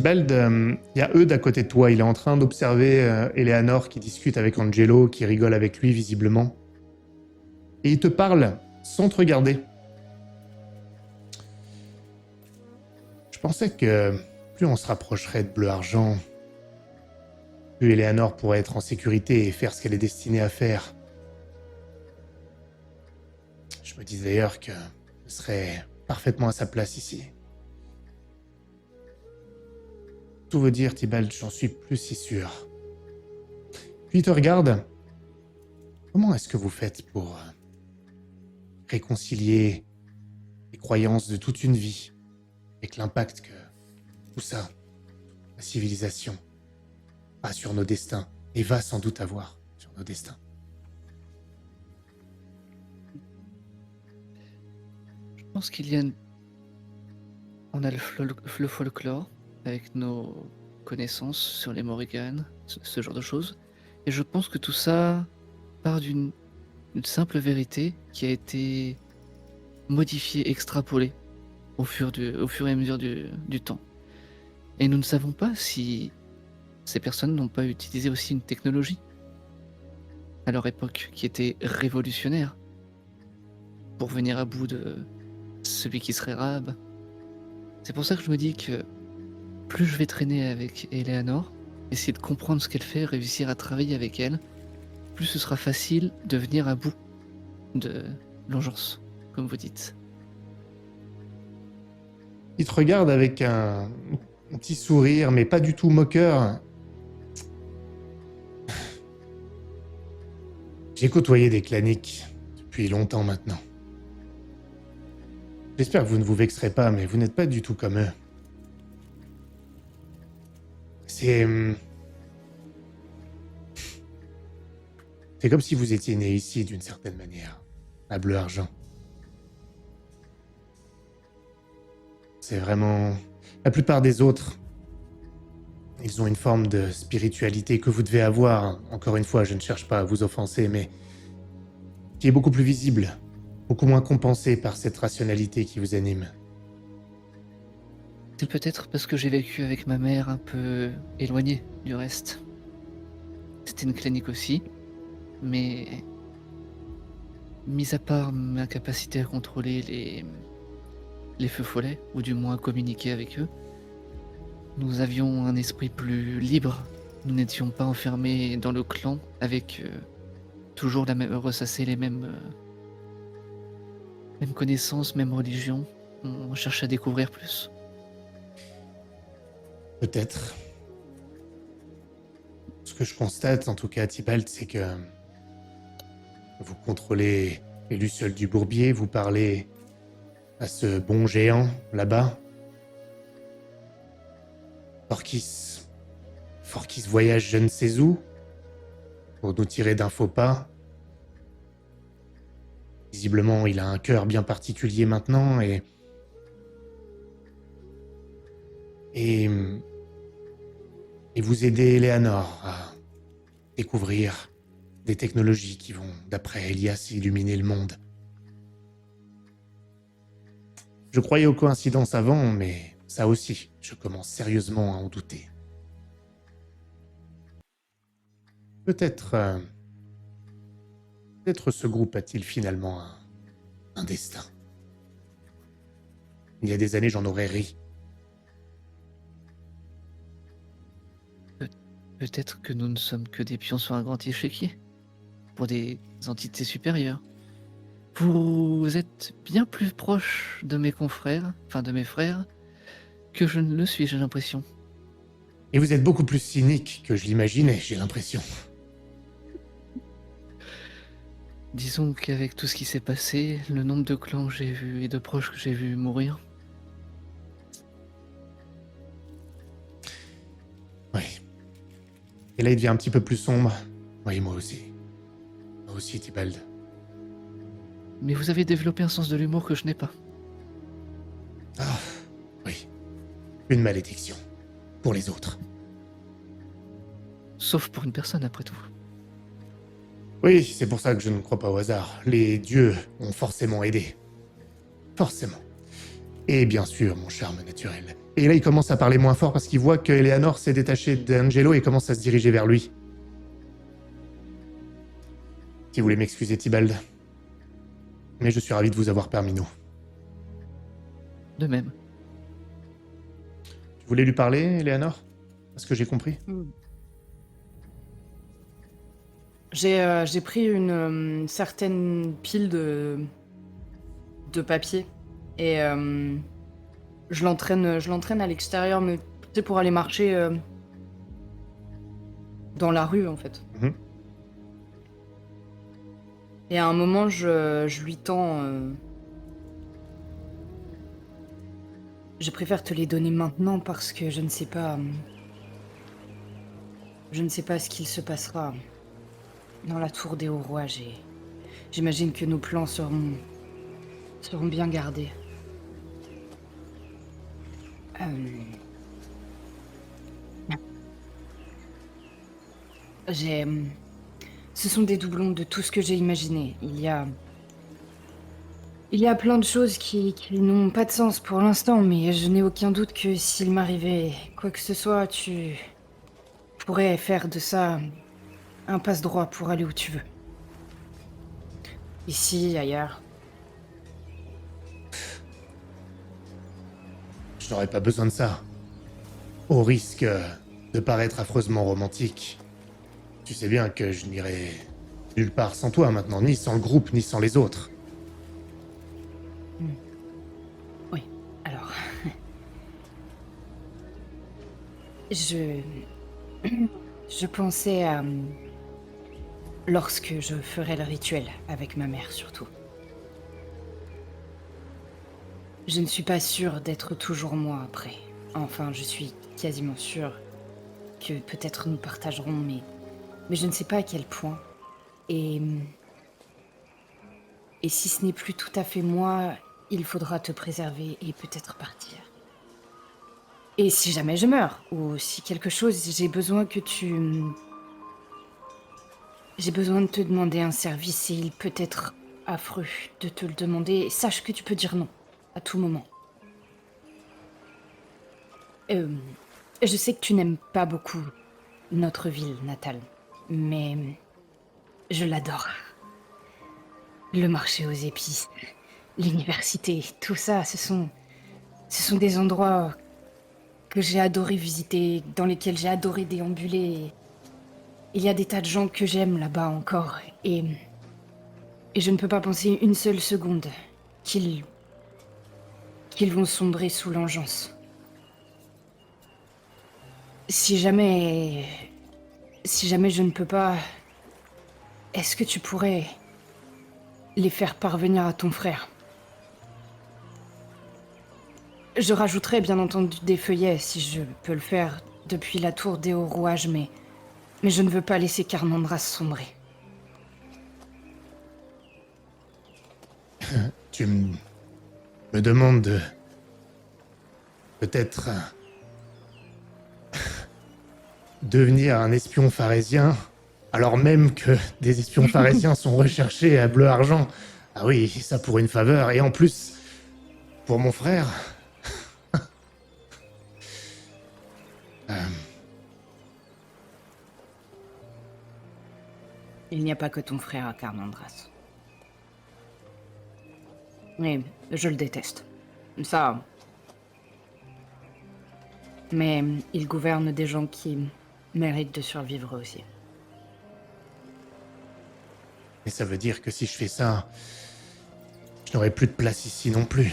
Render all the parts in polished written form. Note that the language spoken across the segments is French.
Tybalt, il y a Eudes à côté de toi. Il est en train d'observer Eleanor qui discute avec Angelo, qui rigole avec lui visiblement. Et il te parle sans te regarder. Je pensais que plus on se rapprocherait de Bleu-Argent, plus Eleanor pourrait être en sécurité et faire ce qu'elle est destinée à faire. Je me dis d'ailleurs que ce serait parfaitement à sa place ici. Tout veut dire, Tybalt, j'en suis plus si sûr. Puis il te regarde. Comment est-ce que vous faites pour réconcilier les croyances de toute une vie avec l'impact que tout ça, la civilisation, a sur nos destins et va sans doute avoir sur nos destins? Je pense qu'il y a on a le folklore avec nos connaissances sur les Morrigan, ce genre de choses. Et je pense que tout ça part d'une simple vérité qui a été modifiée, extrapolée au fur et à mesure du temps. Et nous ne savons pas si ces personnes n'ont pas utilisé aussi une technologie à leur époque qui était révolutionnaire pour venir à bout de celui qui serait Rahab. C'est pour ça que je me dis que plus je vais traîner avec Eleanor, essayer de comprendre ce qu'elle fait, réussir à travailler avec elle, plus ce sera facile de venir à bout de l'engeance, comme vous dites. Il te regarde avec un petit sourire, mais pas du tout moqueur. J'ai côtoyé des claniques depuis longtemps maintenant. J'espère que vous ne vous vexerez pas, mais vous n'êtes pas du tout comme eux. C'est comme si vous étiez né ici d'une certaine manière, à Bleu-Argent. C'est vraiment... La plupart des autres, ils ont une forme de spiritualité que vous devez avoir. Encore une fois, je ne cherche pas à vous offenser, mais qui est beaucoup plus visible, beaucoup moins compensée par cette rationalité qui vous anime. C'est peut-être parce que j'ai vécu avec ma mère un peu éloignée du reste. C'était une clinique aussi, mais mis à part ma capacité à contrôler les feux follets, ou du moins à communiquer avec eux, nous avions un esprit plus libre. Nous n'étions pas enfermés dans le clan avec toujours ressasser les mêmes connaissances, même religion. On cherche à découvrir plus. Peut-être. Ce que je constate, en tout cas, Tybalt, c'est que vous contrôlez les lucioles du bourbier, vous parlez à ce bon géant, là-bas. Forkis voyage je ne sais où, pour nous tirer d'un faux pas. Visiblement, il a un cœur bien particulier maintenant, et vous aidez Eleanor à découvrir des technologies qui vont, d'après Elias, illuminer le monde. Je croyais aux coïncidences avant, mais ça aussi, je commence sérieusement à en douter. Peut-être ce groupe a-t-il finalement un destin. Il y a des années, j'en aurais ri. Peut-être que nous ne sommes que des pions sur un grand échiquier, pour des entités supérieures. Vous êtes bien plus proche de mes confrères, enfin de mes frères, que je ne le suis, j'ai l'impression. Et vous êtes beaucoup plus cynique que je l'imaginais, j'ai l'impression. Disons qu'avec tout ce qui s'est passé, le nombre de clans que j'ai vus et de proches que j'ai vus mourir... Oui. Et là, il devient un petit peu plus sombre. Oui, moi aussi. Moi aussi, Tybalt. Mais vous avez développé un sens de l'humour que je n'ai pas. Ah, oui. Une malédiction. Pour les autres. Sauf pour une personne, après tout. Oui, c'est pour ça que je ne crois pas au hasard. Les dieux ont forcément aidé. Forcément. Et bien sûr, mon charme naturel. Et là, il commence à parler moins fort parce qu'il voit que Eleanor s'est détachée d'Angelo et commence à se diriger vers lui. Si vous voulez m'excuser, Tybalt. Mais je suis ravi de vous avoir parmi nous. De même. Tu voulais lui parler, Eleanor? Est-ce que j'ai compris? J'ai pris une certaine pile de papier et je l'entraîne à l'extérieur, mais c'est pour aller marcher dans la rue en fait. Mhm. Et à un moment, je lui tends. Je préfère te les donner maintenant parce que je ne sais pas. Je ne sais pas ce qu'il se passera dans la tour des hauts rouages et j'imagine que nos plans seront bien gardés. Ce sont des doublons de tout ce que j'ai imaginé. Il y a plein de choses qui n'ont pas de sens pour l'instant, mais je n'ai aucun doute que s'il m'arrivait quoi que ce soit, tu pourrais faire de ça un passe-droit pour aller où tu veux. Ici, ailleurs. Je n'aurais pas besoin de ça. Au risque de paraître affreusement romantique, tu sais bien que je n'irai nulle part sans toi maintenant, ni sans le groupe, ni sans les autres. Oui, alors... Je pensais à... Lorsque je ferai le rituel, avec ma mère surtout. Je ne suis pas sûre d'être toujours moi après. Enfin, je suis quasiment sûre que peut-être nous partagerons, mais je ne sais pas à quel point. Et si ce n'est plus tout à fait moi, il faudra te préserver et peut-être partir. Et si jamais je meurs, ou si quelque chose, j'ai besoin que tu... J'ai besoin de te demander un service et il peut être affreux de te le demander. Sache que tu peux dire non, à tout moment. Je sais que tu n'aimes pas beaucoup notre ville natale, mais je l'adore. Le marché aux épices, l'université, tout ça, ce sont des endroits que j'ai adoré visiter, dans lesquels j'ai adoré déambuler. Il y a des tas de gens que j'aime là-bas encore, et je ne peux pas penser une seule seconde qu'ils vont sombrer sous l'engeance. Si jamais je ne peux pas, est-ce que tu pourrais les faire parvenir à ton frère? Je rajouterai bien entendu des feuillets si je peux le faire depuis la tour des hauts rouages, mais je ne veux pas laisser Carmandras sombrer. Tu me demandes de... peut-être... devenir un espion pharésien, alors même que des espions pharésiens sont recherchés à bleu argent. Ah oui, ça pour une faveur, et en plus, pour mon frère... Il n'y a pas que ton frère à Carmandras. Oui, je le déteste. Ça... Mais il gouverne des gens qui méritent de survivre aussi. Mais ça veut dire que si je fais ça, je n'aurai plus de place ici non plus.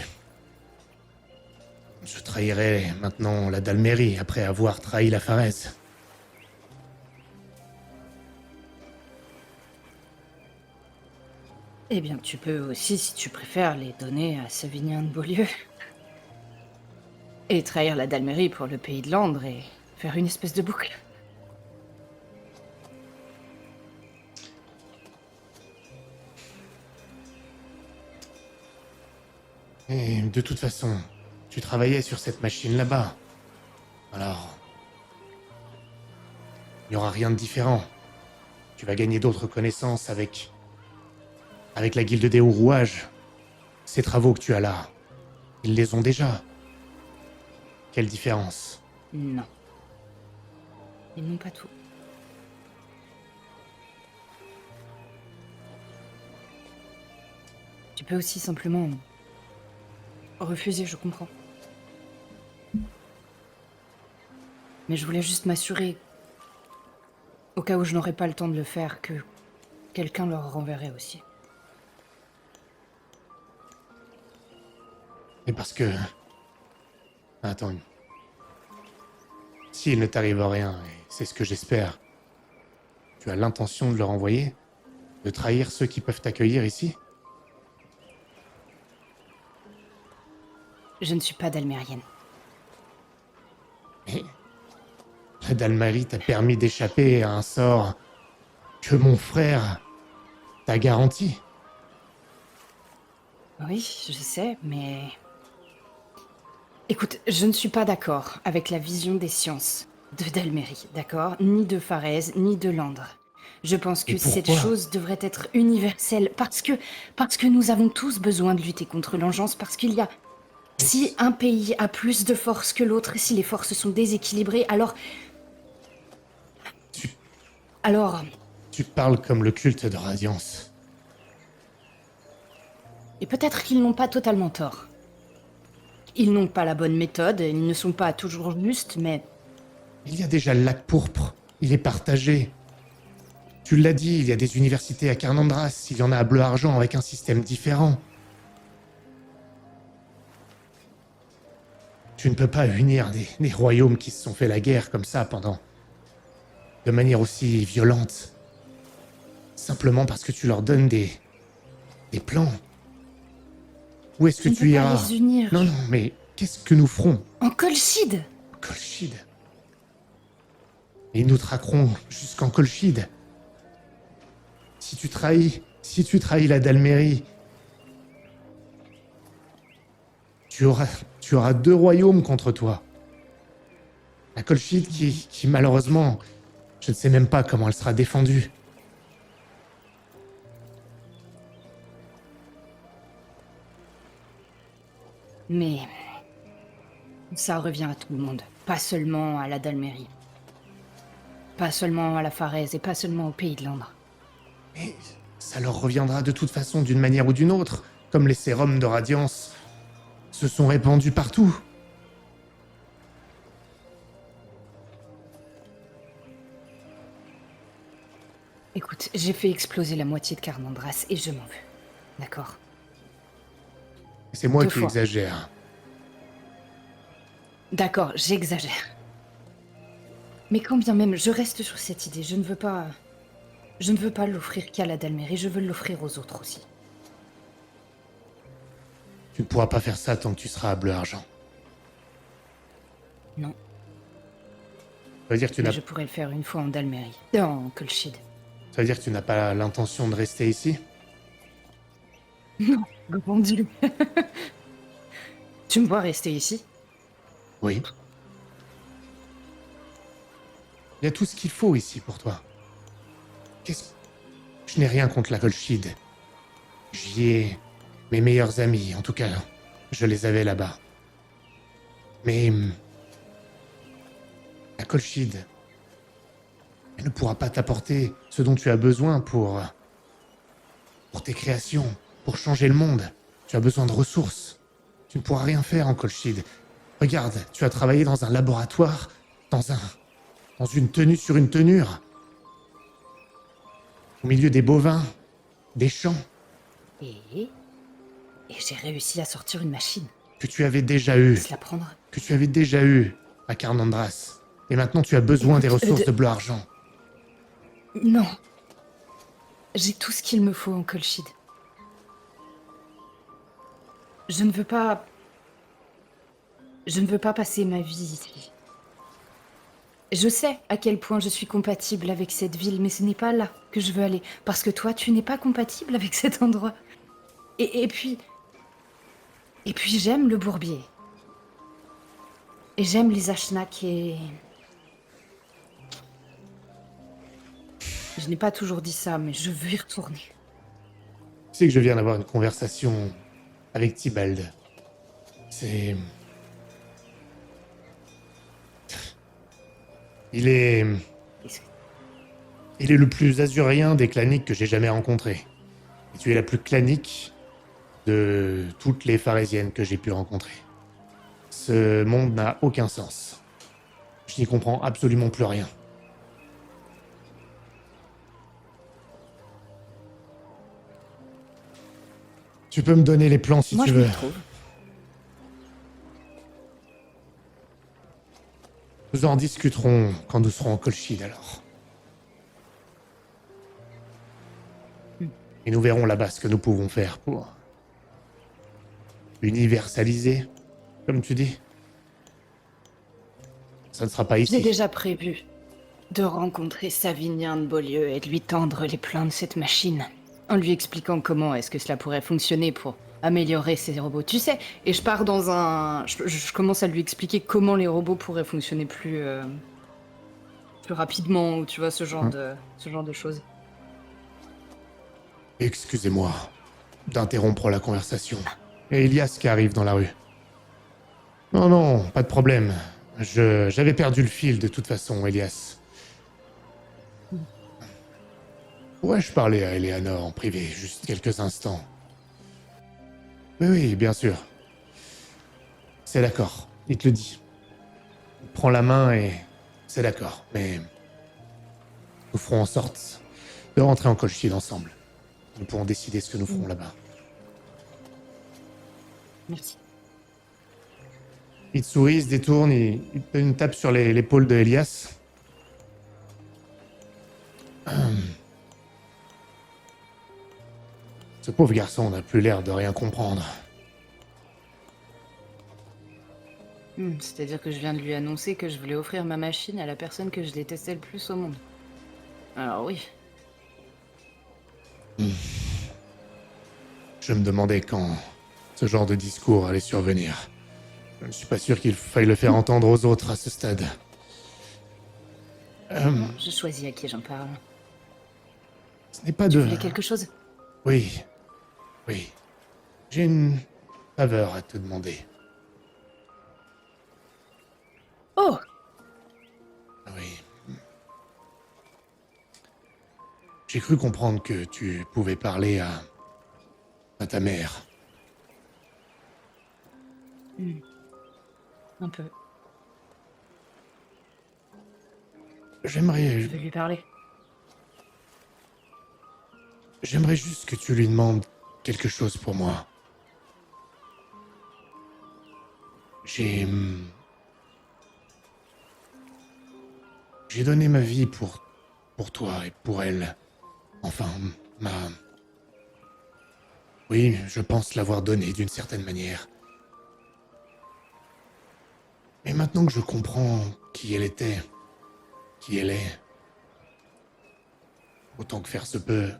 Je trahirai maintenant la Dalmérie après avoir trahi la Pharèse. Eh bien, tu peux aussi, si tu préfères, les donner à Savinien de Beaulieu. Et trahir la Dalmérie pour le pays de Landre et faire une espèce de boucle. Et de toute façon, tu travaillais sur cette machine là-bas. Alors... il n'y aura rien de différent. Tu vas gagner d'autres connaissances avec la guilde des hauts rouages. Ces travaux que tu as là, ils les ont déjà. quelle différence? Non. Ils n'ont pas tout. Tu peux aussi simplement refuser, je comprends. Mais je voulais juste m'assurer, au cas où je n'aurais pas le temps de le faire, que quelqu'un leur renverrait aussi. Et parce que... Attends. S'il ne t'arrive rien, et c'est ce que j'espère, tu as l'intention de leur envoyer? De trahir ceux qui peuvent t'accueillir ici? Je ne suis pas dalmérienne. Mais la Dalmarie t'a permis d'échapper à un sort que mon frère t'a garanti. Oui, je sais, mais... Écoute, je ne suis pas d'accord avec la vision des sciences de Dalmérie, d'accord? Ni de Pharès, ni de Landre. Je pense Et que cette pourquoi? chose devrait être universelle parce que nous avons tous besoin de lutter contre l'engeance, parce qu'il y a... Si un pays a plus de force que l'autre, si les forces sont déséquilibrées, alors... Tu, Alors... tu parles comme le culte de Radiance. Et peut-être qu'ils n'ont pas totalement tort. Ils n'ont pas la bonne méthode, ils ne sont pas toujours justes, mais... Il y a déjà le lac pourpre. Il est partagé. Tu l'as dit, il y a des universités à Carnandras, il y en a à Bleu-Argent avec un système différent. Tu ne peux pas unir des royaumes qui se sont fait la guerre comme ça de manière aussi violente. Simplement parce que tu leur donnes des plans. Où est-ce que On ne tu peut pas iras? les unir. Non, mais qu'est-ce que nous ferons? En Colchide! Colchide. Et nous traquerons jusqu'en Colchide. Si tu trahis la Dalmérie, tu auras 2 royaumes contre toi. La Colchide qui malheureusement, je ne sais même pas comment elle sera défendue. Mais... ça revient à tout le monde. Pas seulement à la Dalmérie. Pas seulement à la Pharèse et pas seulement au pays de Landre. Mais ça leur reviendra de toute façon d'une manière ou d'une autre, comme les sérums de Radiance se sont répandus partout. Écoute, j'ai fait exploser la moitié de Carnandras et je m'en veux. D'accord? C'est moi 2 qui fois. exagère. D'accord, j'exagère. Mais quand bien même, je reste sur cette idée. Je ne veux pas l'offrir qu'à la Dalmérie, je veux l'offrir aux autres aussi. Tu ne pourras pas faire ça tant que tu seras à Bleu-Argent. Non, Ça veut dire que tu mais n'as je pourrais le faire une fois en Dalmérie. En Colchide. ça veut dire que tu n'as pas l'intention de rester ici? Non, bon Dieu. Tu me vois rester ici? Oui. Il y a tout ce qu'il faut ici pour toi. Je n'ai rien contre la Colchide. J'y ai mes meilleurs amis, en tout cas, je les avais là-bas. Mais la Colchide, elle ne pourra pas t'apporter ce dont tu as besoin pour tes créations, pour changer le monde. Tu as besoin de ressources. Tu ne pourras rien faire en Colchide. Regarde, tu as travaillé dans un laboratoire, dans une tenue sur une tenure, au milieu des bovins, des champs, Et j'ai réussi à sortir une machine. que tu avais déjà eu, Se la prendre. à Carnandras. Et maintenant tu as besoin des ressources de Bleu-Argent. Non. J'ai tout ce qu'il me faut en Colchide. Je ne veux pas passer ma vie ici. Je sais à quel point je suis compatible avec cette ville, mais ce n'est pas là que je veux aller. Parce que toi, tu n'es pas compatible avec cet endroit. Et puis j'aime le Bourbier. Et j'aime les Ashnaks et... Je n'ai pas toujours dit ça, mais je veux y retourner. Tu sais que je viens d'avoir une conversation avec Tybalt. C'est Il est... Qu'est-ce que- Il est le plus azurien des claniques que j'ai jamais rencontré. Et tu es la plus clanique de toutes les pharésiennes que j'ai pu rencontrer. Ce monde n'a aucun sens. Je n'y comprends absolument plus rien. Tu peux me donner les plans si Moi, tu je me veux. retrouve. Nous en discuterons quand nous serons en Colchide alors. Et nous verrons là-bas ce que nous pouvons faire pour universaliser, comme tu dis. Ça ne sera pas J'ai ici. déjà prévu de rencontrer Savinien de Beaulieu et de lui tendre les plans de cette machine, en lui expliquant comment est-ce que cela pourrait fonctionner pour améliorer ces robots. Tu sais, et je pars dans un... Je commence à lui expliquer comment les robots pourraient fonctionner plus rapidement, ou tu vois, ce genre de choses. Excusez-moi d'interrompre la conversation. Et Elias qui arrive dans la rue. Non, non, pas de problème. J'avais perdu le fil de toute façon, Elias. Pourrais-je parler à Eleanor en privé, juste quelques instants? Oui, oui, bien sûr. C'est d'accord, il te le dit. Il prend la main et... C'est d'accord, mais... Nous ferons en sorte de rentrer en Colchide ensemble. Nous pourrons décider ce que nous ferons là-bas. Merci. Il te sourit, il se détourne, il te donne une tape sur l'épaule de Elias. Ce pauvre garçon n'a plus l'air de rien comprendre. C'est-à-dire que je viens de lui annoncer que je voulais offrir ma machine à la personne que je détestais le plus au monde. Alors oui. Je me demandais quand ce genre de discours allait survenir. Je ne suis pas sûr qu'il faille le faire entendre aux autres à ce stade. Je choisis à qui j'en parle. Ce n'est pas Tu de... voulais quelque chose? Oui, oui. J'ai une faveur à te demander. Oh! Oui. J'ai cru comprendre que tu pouvais parler à ta mère. Un peu. J'aimerais Je vais lui parler. juste que tu lui demandes quelque chose pour moi. J'ai donné ma vie pour toi et pour elle. Enfin, Oui, je pense l'avoir donnée d'une certaine manière. Mais maintenant que je comprends qui elle était, qui elle est, autant que faire se peut,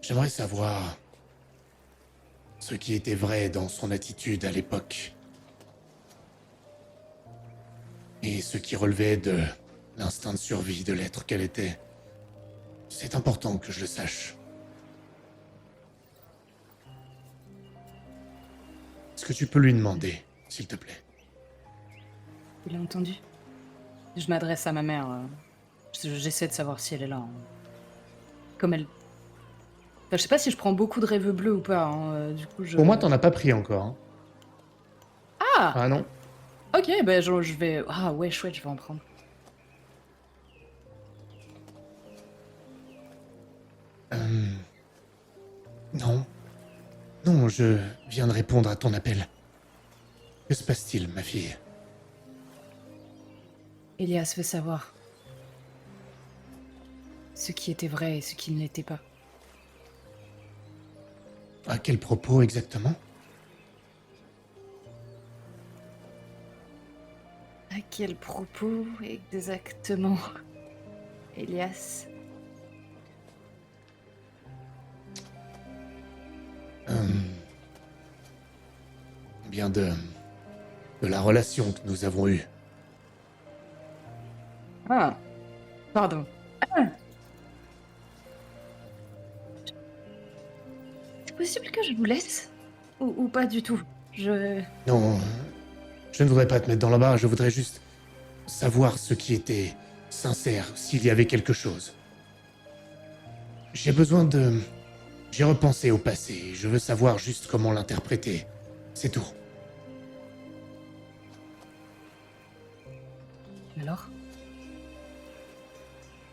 j'aimerais savoir ce qui était vrai dans son attitude à l'époque. Et ce qui relevait de l'instinct de survie de l'être qu'elle était. C'est important que je le sache. Est-ce que tu peux lui demander, s'il te plaît? Il a entendu. Je m'adresse à ma mère. J'essaie de savoir si elle est là. Comme elle... Enfin, je sais pas si je prends beaucoup de rêves bleus ou pas. Du coup, je... Pour moi, t'en as pas pris encore. Hein. Ah! Ah non. Ok, ben je vais... Ah ouais, chouette, je vais en prendre. Non. Non, je viens de répondre à ton appel. Que se passe-t-il, ma fille? Elias veut savoir ce qui était vrai et ce qui ne l'était pas. À quel propos exactement? À quel propos exactement, Elias? Bien de la relation que nous avons eue. Ah, pardon. Ah. C'est possible que je vous laisse? Ou pas du tout? Non, je ne voudrais pas te mettre dans l'embarras, je voudrais juste savoir ce qui était sincère, s'il y avait quelque chose. J'ai besoin de... J'ai repensé au passé, je veux savoir juste comment l'interpréter. C'est tout. Alors?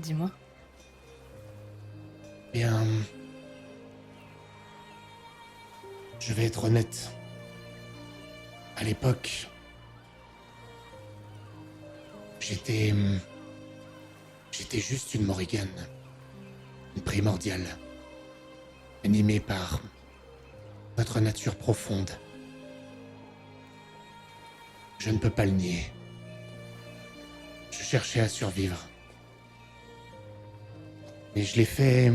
Dis-moi. Bien... Je vais être honnête. À l'époque... J'étais juste une Morrigan. Une primordiale. Animée par... notre nature profonde. Je ne peux pas le nier. Je cherchais à survivre. Et je l'ai fait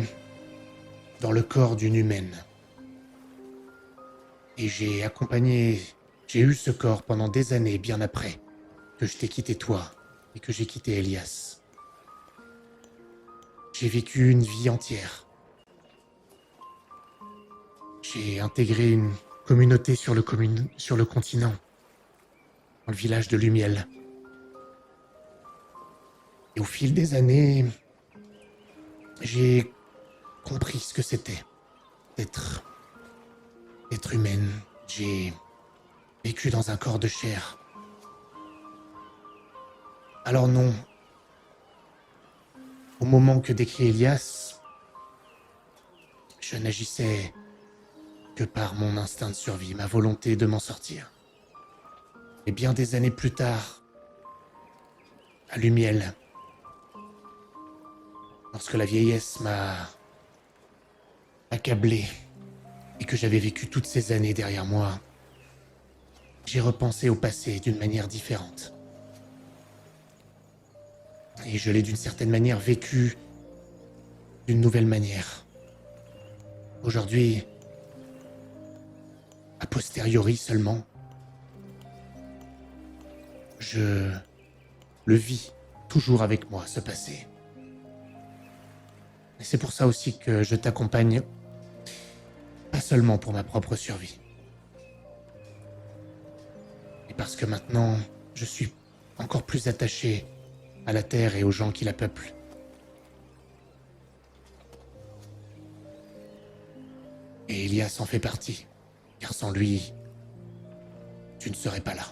dans le corps d'une humaine. Et j'ai eu ce corps pendant des années bien après que je t'ai quitté toi et que j'ai quitté Elias. J'ai vécu une vie entière. J'ai intégré une communauté sur le continent, dans le village de Lumiel. Et au fil des années, j'ai compris ce que c'était d'être humaine. J'ai vécu dans un corps de chair. Alors non, au moment que décrit Elias, je n'agissais que par mon instinct de survie, ma volonté de m'en sortir. Et bien des années plus tard, à Lumiel, lorsque la vieillesse m'a accablé et que j'avais vécu toutes ces années derrière moi, j'ai repensé au passé d'une manière différente. Et je l'ai d'une certaine manière vécu d'une nouvelle manière. Aujourd'hui, a posteriori seulement, je le vis toujours avec moi, ce passé. Et c'est pour ça aussi que je t'accompagne, pas seulement pour ma propre survie. Et parce que maintenant, je suis encore plus attaché à la Terre et aux gens qui la peuplent. Et Elias en fait partie, car sans lui, tu ne serais pas là.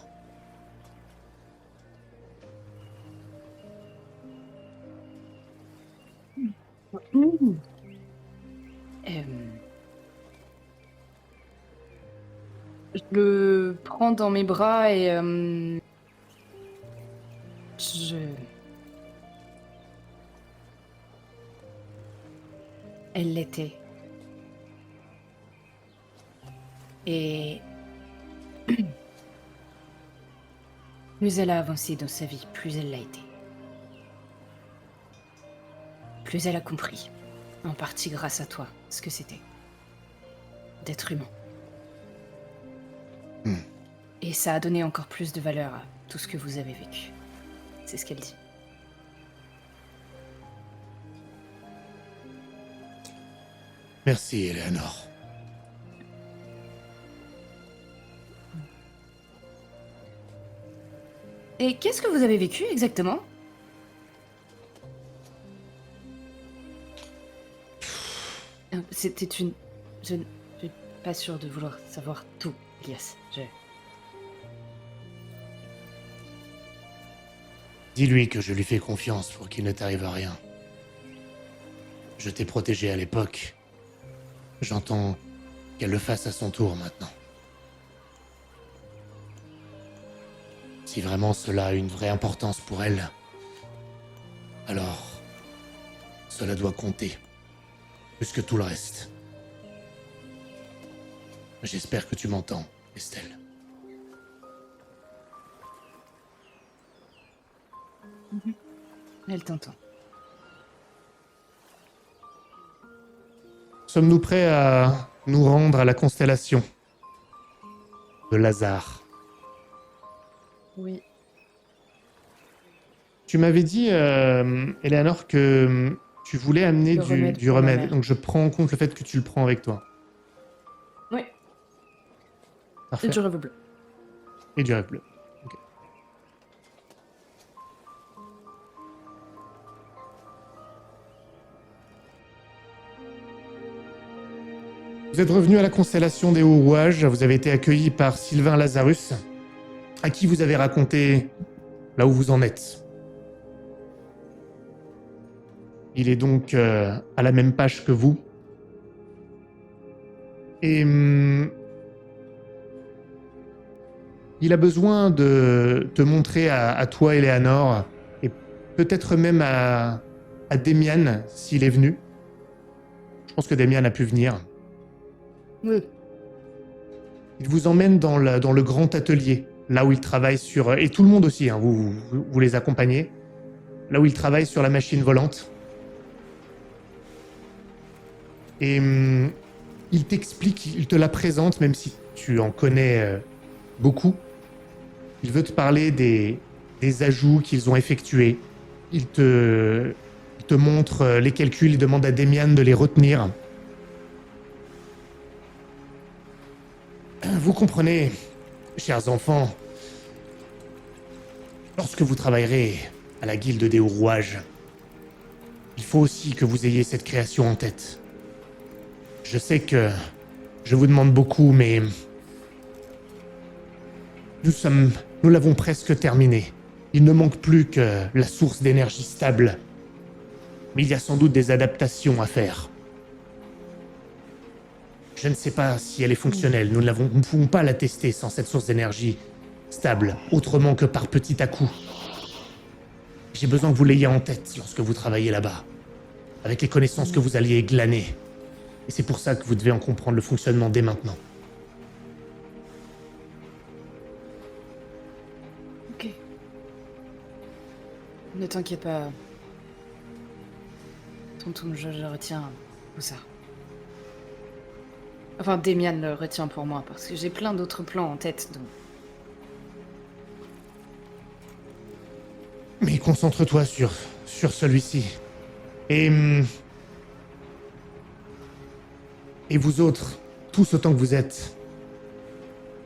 Mmh. Je le prends dans mes bras et Elle l'était. Et plus elle a avancé dans sa vie, plus elle l'a été. Plus elle a compris, en partie grâce à toi, ce que c'était d'être humain. Et ça a donné encore plus de valeur à tout ce que vous avez vécu. C'est ce qu'elle dit. Merci, Eleanor. Et qu'est-ce que vous avez vécu exactement? C'était une... Je ne suis pas sûre de vouloir savoir tout, Elias. Dis-lui que je lui fais confiance pour qu'il ne t'arrive à rien. Je t'ai protégé à l'époque. J'entends qu'elle le fasse à son tour maintenant. Si vraiment cela a une vraie importance pour elle, alors cela doit compter, plus que tout le reste. J'espère que tu m'entends, Estelle. Elle t'entend. Sommes-nous prêts à nous rendre à la constellation de Lazare? Oui. Tu m'avais dit, Eleanor, que tu voulais amener Le remède du pour ma remède. mère. Donc je prends en compte le fait que tu le prends avec toi. Oui, Parfait. et du rêve bleu. Et du rêve bleu. Ok. Vous êtes revenu à la constellation des Hauts-Rouages, vous avez été accueilli par Sylvain Lazarus, à qui vous avez raconté là où vous en êtes. Il est donc à la même page que vous. Et il a besoin de te montrer à toi, Eleanor, et peut-être même à Demian, s'il est venu. Je pense que Demian a pu venir. Oui. Il vous emmène dans le grand atelier, là où il travaille sur... Et tout le monde aussi, hein, vous les accompagnez. Là où il travaille sur la machine volante. Et il t'explique, il te la présente, même si tu en connais beaucoup. Il veut te parler des ajouts qu'ils ont effectués. Il te montre les calculs, il demande à Demian de les retenir. Vous comprenez, chers enfants, lorsque vous travaillerez à la guilde des Hauts-Rouages, il faut aussi que vous ayez cette création en tête. Je sais que je vous demande beaucoup, mais nous l'avons presque terminé. Il ne manque plus que la source d'énergie stable. Mais il y a sans doute des adaptations à faire. Je ne sais pas si elle est fonctionnelle. Nous ne pouvons pas la tester sans cette source d'énergie stable, autrement que par petits à-coups. J'ai besoin que vous l'ayez en tête lorsque vous travaillez là-bas, avec les connaissances que vous alliez glaner. Et c'est pour ça que vous devez en comprendre le fonctionnement dès maintenant. Ok. Ne t'inquiète pas. Tonton, je retiens tout ça. Enfin, Demian le retient pour moi, parce que j'ai plein d'autres plans en tête, donc... Mais concentre-toi sur celui-ci. Et vous autres, tous autant que vous êtes,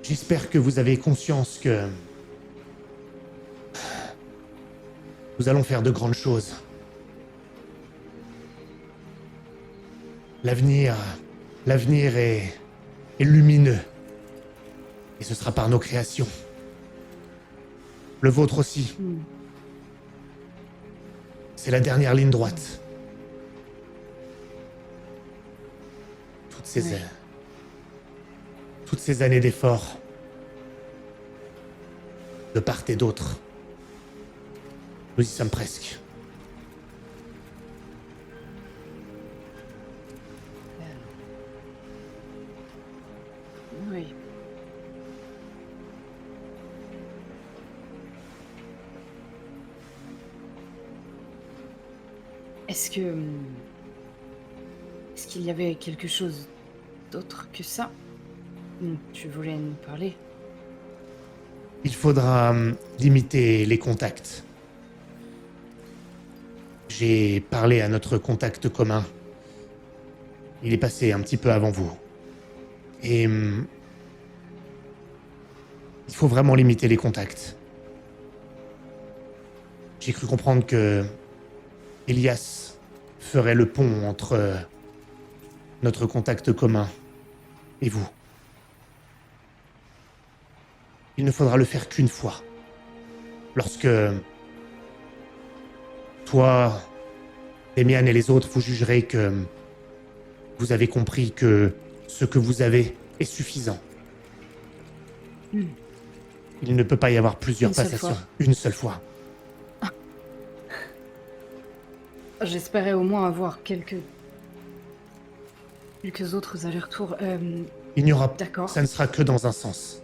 j'espère que vous avez conscience que nous allons faire de grandes choses. L'avenir est lumineux. Et ce sera par nos créations. Le vôtre aussi. C'est la dernière ligne droite. Toutes ces années d'efforts, de part et d'autre, nous y sommes presque. Oui. Est-ce qu'il y avait quelque chose d'autre que ça dont tu voulais nous parler? Il faudra limiter les contacts. J'ai parlé à notre contact commun. Il est passé un petit peu avant vous. Et il faut vraiment limiter les contacts. J'ai cru comprendre que Elias ferait le pont entre notre contact commun et vous. Il ne faudra le faire qu'une fois. Lorsque toi, Demian et les autres, vous jugerez que vous avez compris que ce que vous avez est suffisant. Il ne peut pas y avoir plusieurs passations. Une seule fois. J'espérais au moins avoir quelques autres allers-retours. Il n'y aura... D'accord. Ça ne sera que dans un sens.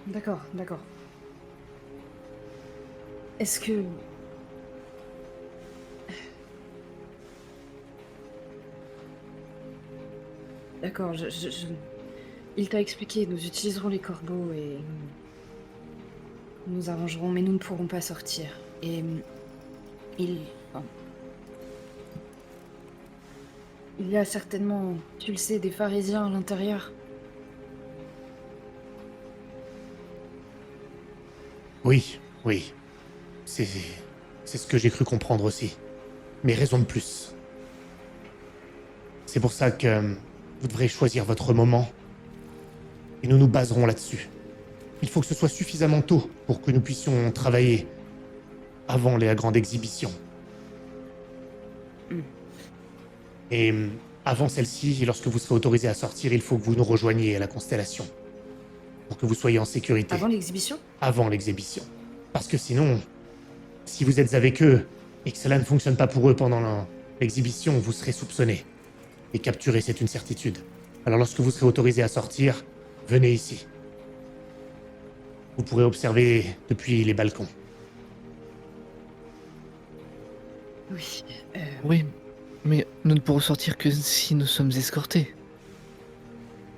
D'accord. Est-ce que... D'accord, il t'a expliqué, nous utiliserons les corbeaux et nous arrangerons, mais nous ne pourrons pas sortir. Et il y a certainement, tu le sais, des pharisiens à l'intérieur. Oui. C'est ce que j'ai cru comprendre aussi. Mais raison de plus. C'est pour ça que vous devrez choisir votre moment. Et nous nous baserons là-dessus. Il faut que ce soit suffisamment tôt pour que nous puissions travailler avant la grande exhibition. Et avant celle-ci, lorsque vous serez autorisé à sortir, il faut que vous nous rejoigniez à la Constellation. Pour que vous soyez en sécurité. Avant l'exhibition? Avant l'exhibition. Parce que sinon, si vous êtes avec eux et que cela ne fonctionne pas pour eux pendant l'exhibition, vous serez soupçonné. Et capturé, c'est une certitude. Alors lorsque vous serez autorisé à sortir, venez ici. Vous pourrez observer depuis les balcons. Oui. Oui, mais nous ne pourrons sortir que si nous sommes escortés.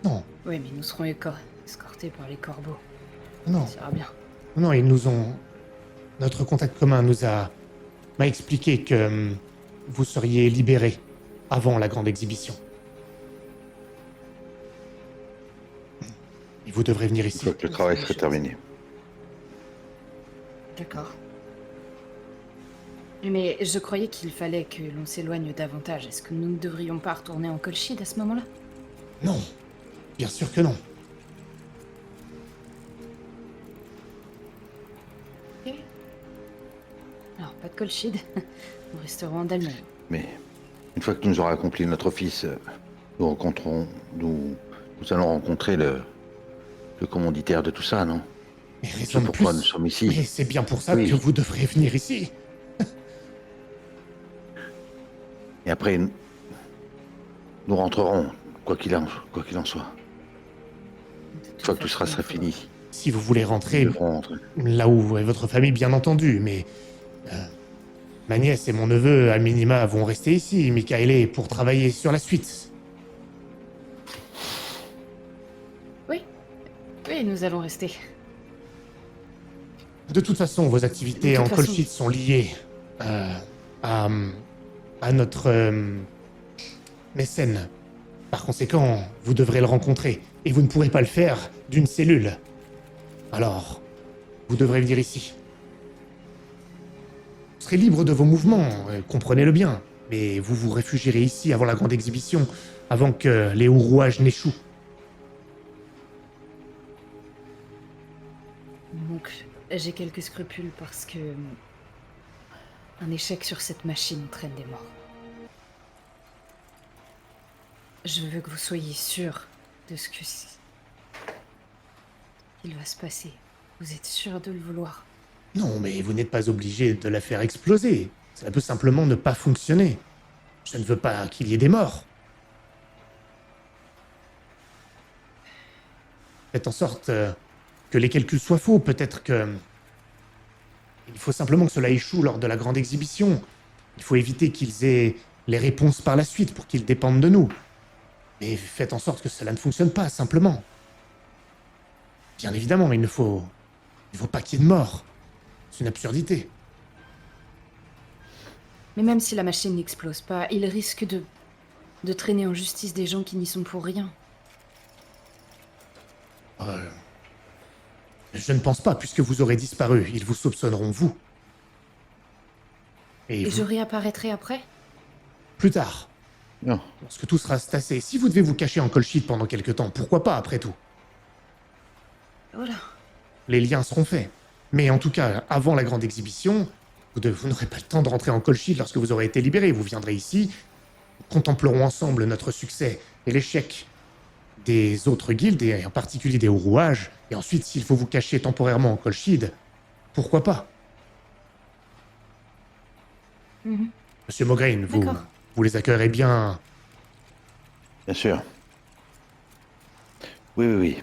Non, Oui, mais nous serons escortés par les corbeaux. non, Ça ira bien. non, ils nous ont... Notre contact commun m'a expliqué que vous seriez libéré avant la grande exhibition. Et vous devrez venir Une ici. fois que le travail serait terminé. D'accord. Mais je croyais qu'il fallait que l'on s'éloigne davantage. Est-ce que nous ne devrions pas retourner en Colchide à ce moment-là? Non, bien sûr que non. Ok. Alors, pas de Colchide. Nous resterons en Dalmagne. Mais une fois que nous aurons accompli notre office, nous allons rencontrer le commanditaire de tout ça, non? Mais C'est raison de pourquoi plus. nous sommes ici. Mais c'est bien pour ça Oui. que vous devrez venir ici. Et après, nous rentrerons, quoi qu'il en soit. Une fois que tout sera fini, Si vous voulez rentrer, nous devrons rentrer. là où est votre famille, bien entendu, mais... ma nièce et mon neveu, à minima, vont rester ici, Michaelé, pour travailler sur la suite. Oui, nous allons rester. De toute façon, vos activités De en toute façon. Colchide sont liées à notre mécène. Par conséquent, vous devrez le rencontrer, et vous ne pourrez pas le faire d'une cellule. Alors, vous devrez venir ici. Vous serez libre de vos mouvements, comprenez-le bien, mais vous vous réfugierez ici avant la grande exhibition, avant que les hauts rouages n'échouent. Donc, j'ai quelques scrupules parce que un échec sur cette machine entraîne des morts. Je veux que vous soyez sûr de ce que il va se passer. Vous êtes sûr de le vouloir? Non, mais vous n'êtes pas obligé de la faire exploser. Cela peut simplement ne pas fonctionner. Je ne veux pas qu'il y ait des morts. Faites en sorte que les calculs soient faux. Peut-être que... Il faut simplement que cela échoue lors de la grande exhibition. Il faut éviter qu'ils aient les réponses par la suite pour qu'ils dépendent de nous. Mais faites en sorte que cela ne fonctionne pas, simplement. Bien évidemment, il ne faut pas qu'il y ait de morts. C'est une absurdité. Mais même si la machine n'explose pas, il risque de traîner en justice des gens qui n'y sont pour rien. Je ne pense pas, puisque vous aurez disparu. Ils vous soupçonneront, vous. Et Et vous, je réapparaîtrai après? plus tard, Non, lorsque tout sera tassé. Si vous devez vous cacher en Colchide pendant quelque temps, pourquoi pas, après tout? Voilà. Les liens seront faits. Mais en tout cas, avant la grande exhibition, vous n'aurez pas le temps de rentrer en Colchide lorsque vous aurez été libéré. Vous viendrez ici, nous contemplerons ensemble notre succès et l'échec des autres guildes, et en particulier des hauts rouages, et ensuite, s'il faut vous cacher temporairement en Colchide, pourquoi pas? Mhm. Monsieur Mograine, D'accord. vous les accueillerez bien. bien sûr. Oui.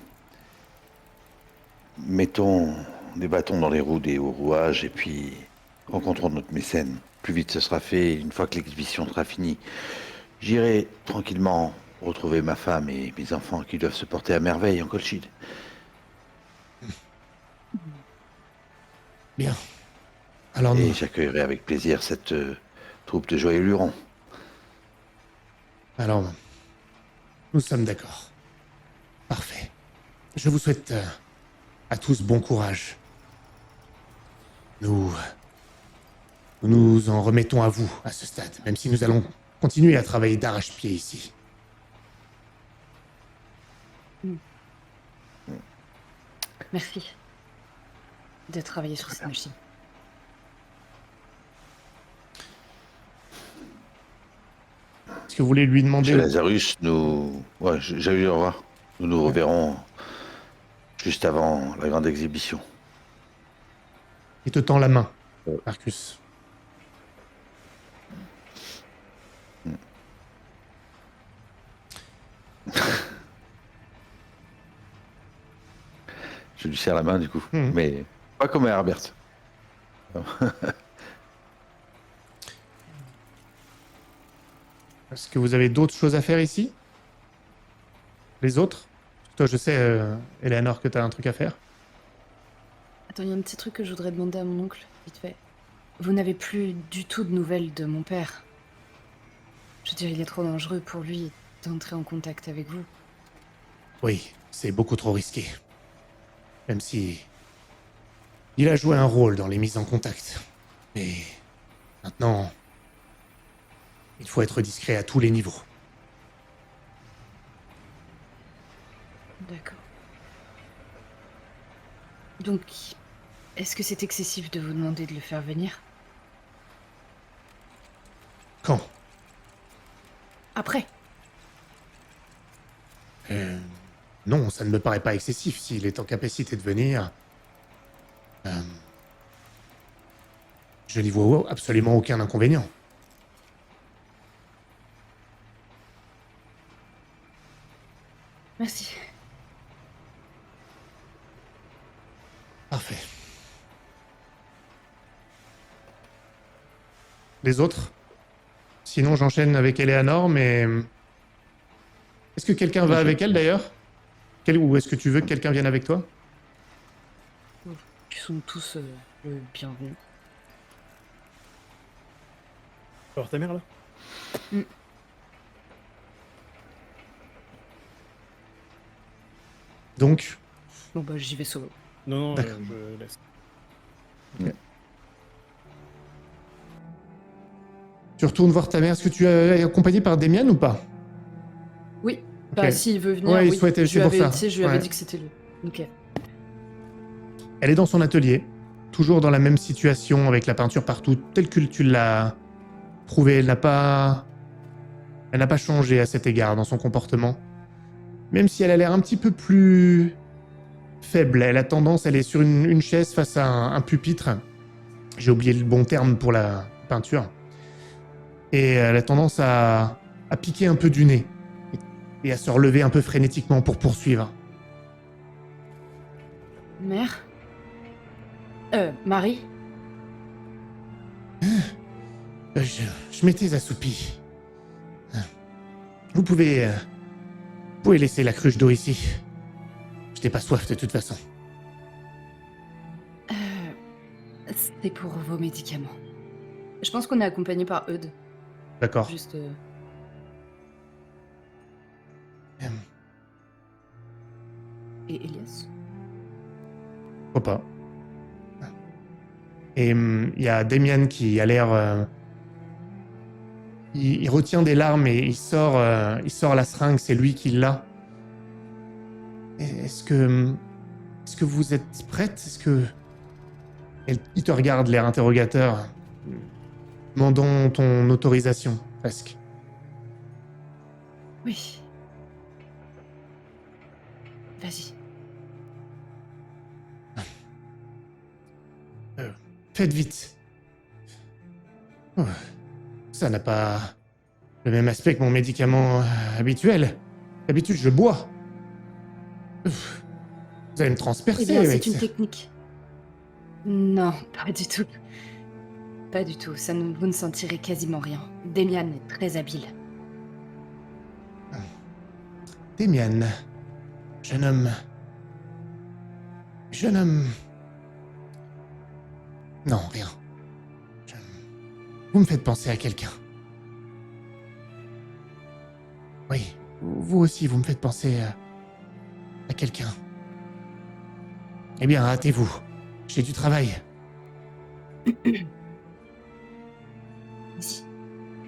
Mettons des bâtons dans les roues des hauts rouages et puis rencontrons notre mécène. Plus vite ce sera fait, une fois que l'exhibition sera finie. J'irai tranquillement retrouver ma femme et mes enfants qui doivent se porter à merveille en Colchide. Bien. Alors, Et j'accueillerai avec plaisir cette troupe de joyeux lurons. alors, nous sommes d'accord. Parfait. Je vous souhaite à tous bon courage. Nous nous en remettons à vous à ce stade, même si nous allons continuer à travailler d'arrache-pied ici. Merci de travailler sur cette machine. Est-ce que vous voulez lui Chez demander... Lazarus, nous... Ouais, j'avais eu au revoir. Nous nous reverrons juste avant la grande exhibition. Il te tend la main, Marcus. Je lui serre la main, du coup. Mhm. Mais pas comme à Herbert. Est-ce que vous avez d'autres choses à faire ici? Les autres? Toi, je sais, Eleanor, que t'as un truc à faire. Attends, il y a un petit truc que je voudrais demander à mon oncle, vite fait. Vous n'avez plus du tout de nouvelles de mon père. Je veux dire, il est trop dangereux pour lui d'entrer en contact avec vous. Oui, c'est beaucoup trop risqué. Même si... il a joué un rôle dans les mises en contact. Mais... maintenant... il faut être discret à tous les niveaux. D'accord. Donc, est-ce que c'est excessif de vous demander de le faire venir? Quand? Après. Non, ça ne me paraît pas excessif s'il est en capacité de venir. Je n'y vois absolument aucun inconvénient. Merci. Parfait. Les autres? Sinon, j'enchaîne avec Eleanor, mais... est-ce que quelqu'un va avec elle, d'ailleurs? Ou est-ce que tu veux que quelqu'un vienne avec toi? Ils sont tous le bienvenu. Alors ta mère là? Donc, Bon bah j'y vais solo. Non, non, D'accord. je laisse. tu retournes voir ta mère. Est-ce que tu es accompagné par Demian ou pas? Oui. Ok. Bah s'il veut venir, Ouais, il oui. souhaitait, Je c'est lui pour avais, ça. tu sais, je lui avais Ouais. dit que c'était lui. Ok. Elle est dans son atelier, toujours dans la même situation, avec la peinture partout, telle que tu l'as prouvée. Elle n'a pas changé à cet égard dans son comportement. Même si elle a l'air un petit peu plus faible, elle est sur une chaise face à un pupitre. J'ai oublié le bon terme pour la peinture. Et elle a tendance à piquer un peu du nez et à se relever un peu frénétiquement pour poursuivre. Mère? Marie? Je m'étais assoupi. Vous pouvez laisser la cruche d'eau ici. Je n'ai pas soif de toute façon. C'est pour vos médicaments. Je pense qu'on est accompagné par Eudes. D'accord. Juste... Et Elias? Pourquoi pas. Et il y a Demian qui a l'air... il retient des larmes et il sort la seringue, c'est lui qui l'a. Est-ce que vous êtes prête? Est-ce que... il te regarde, l'air interrogateur, demandant ton autorisation, presque. Oui. Vas-y. Faites vite. Oh, ça n'a pas le même aspect que mon médicament habituel. D'habitude, je bois. Ouf. Vous allez me transpercer Eh bien, avec c'est une ça. technique. Non, pas du tout. Pas du tout. Vous ne sentirez quasiment rien. Demian est très habile. Demian. Jeune homme. Jeune homme. Non, rien. Vous me faites penser à quelqu'un. Oui, vous aussi, vous me faites penser à quelqu'un. Eh bien, hâtez-vous. J'ai du travail. Vas-y.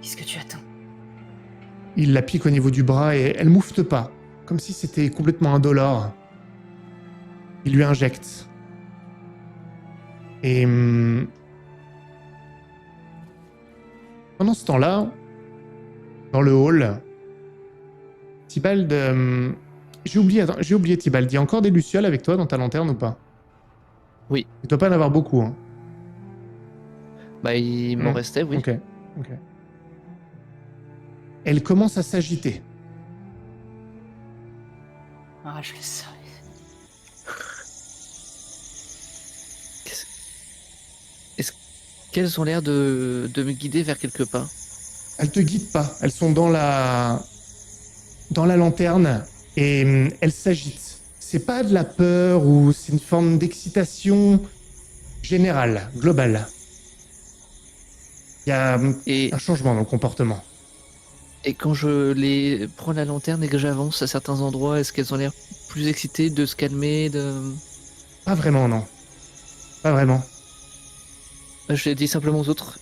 Qu'est-ce que tu attends? Il la pique au niveau du bras et elle moufte pas, comme si c'était complètement indolore. Il lui injecte. Et pendant ce temps-là, dans le hall, Tybalt... j'ai oublié Tybalt. Il y a encore des lucioles avec toi dans ta lanterne ou pas? Oui. Il doit pas en avoir beaucoup, hein. Bah, il m'en restait, oui. Ok. Elle commence à s'agiter. Ah, je le savais. Est-ce qu'elles ont l'air de me guider vers quelque part? Elles te guident pas. Elles sont dans la lanterne et elles s'agitent. C'est pas de la peur ou c'est une forme d'excitation générale, globale. Il y a Et, un changement dans le comportement. et quand je les prends la lanterne et que j'avance à certains endroits, est-ce qu'elles ont l'air plus excitées de se calmer Pas vraiment, non. Pas vraiment. Je dis simplement aux autres,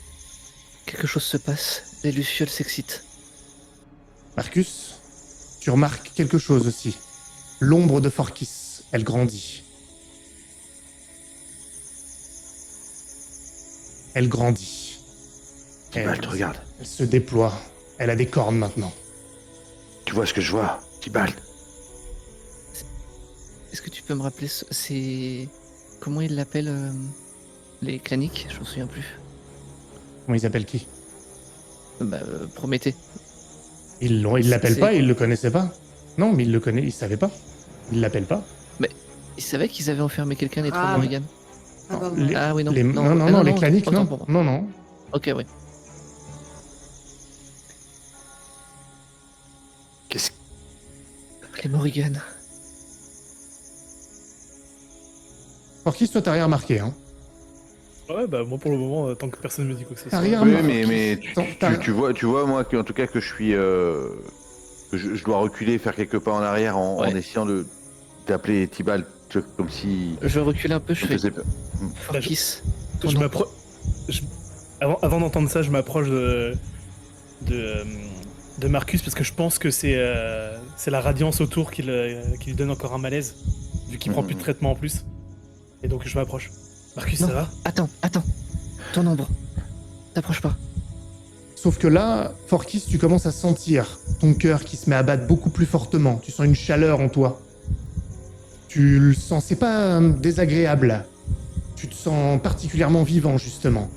quelque chose se passe, les lucioles s'excitent. Marcus, tu remarques quelque chose aussi. L'ombre de Forkis, elle grandit. Elle grandit. Tybalt, regarde. Elle se déploie. Elle a des cornes maintenant. Tu vois ce que je vois, Tybalt? Est-ce que tu peux me rappeler, c'est... Comment ils l'appellent, les claniques? Je me souviens plus. Comment ils appellent qui? Prométhée. Ils l'appellent C'est- pas, ils le connaissaient pas. Non, mais ils le connaissent, ils savaient pas. Ils l'appellent pas. Ils savaient qu'ils avaient enfermé quelqu'un, les trois Ah. Morrigan. Ah, bah, Les- Ah oui, non. non, les claniques, autant non. pour moi. Non. Ok, oui. Qu'est-ce Les Morrigan. Forkis, toi, t'as rien remarqué, hein. Ouais, bah moi pour le moment, tant que personne me dit quoi que ce T'as soit. rien Oui, remarqué. mais Attends, tu vois, moi, en tout cas, que je suis... que je dois reculer, faire quelques pas en arrière en Ouais. essayant d'appeler Tybalt, comme si... Je recule un peu, je on fais faisait peur. Forkis. ton Je nom. m'approche. Avant d'entendre ça, je m'approche de Marcus parce que je pense que c'est la radiance autour qui lui donne encore un malaise, vu qu'il prend plus de traitement en plus. Et donc je m'approche. Marcus, Non. ça va? Attends. Ton ombre. T'approches pas. Sauf que là, Forkis, tu commences à sentir ton cœur qui se met à battre beaucoup plus fortement. Tu sens une chaleur en toi. Tu le sens, c'est pas désagréable. Tu te sens particulièrement vivant, justement.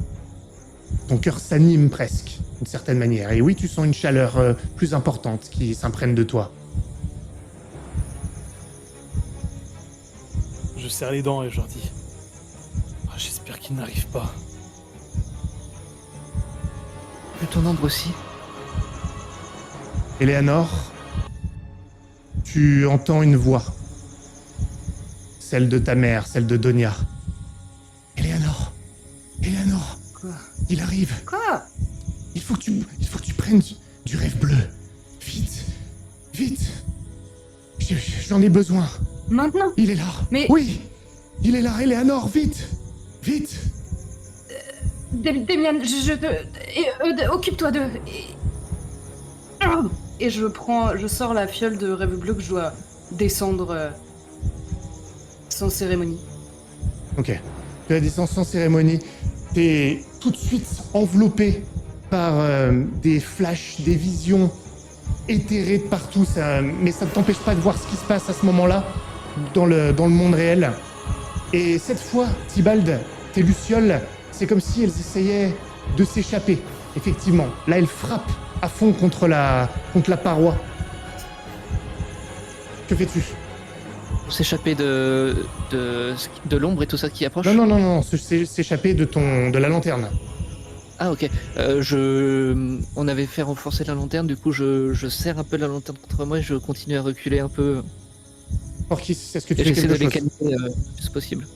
Ton cœur s'anime presque, d'une certaine manière. Et oui, tu sens une chaleur plus importante qui s'imprègne de toi. Je serre les dents et je leur dis. Ah, j'espère qu'il n'arrive pas. Vu ton ombre aussi. Eleanor, tu entends une voix. Celle de ta mère, celle de Donia. Eleanor, Quoi? il arrive. Quoi? Il faut que tu prennes du rêve bleu. Vite. J'en ai besoin. Maintenant? Il est là. Mais- Oui, il est là, Eleanor, vite. Demian, occupe-toi de... Et je sors la fiole de rêve bleu que je dois descendre sans cérémonie. Ok. Tu la descends sans cérémonie. T'es tout de suite enveloppé par des flashs, des visions éthérées de partout. Mais ça ne t'empêche pas de voir ce qui se passe à ce moment-là dans le monde réel. Et cette fois, Tybalt, tes lucioles, c'est comme si elles essayaient de s'échapper. Effectivement, là, elles frappent à fond contre la paroi. Que fais-tu? S'échapper de l'ombre et tout ça qui approche. Non, s'échapper de la lanterne. Ah ok. On avait fait renforcer la lanterne, du coup je serre un peu la lanterne contre moi et je continue à reculer un peu. Forkis, est-ce que tu Et fais j'essaie de quelque les chose? calmer le plus possible.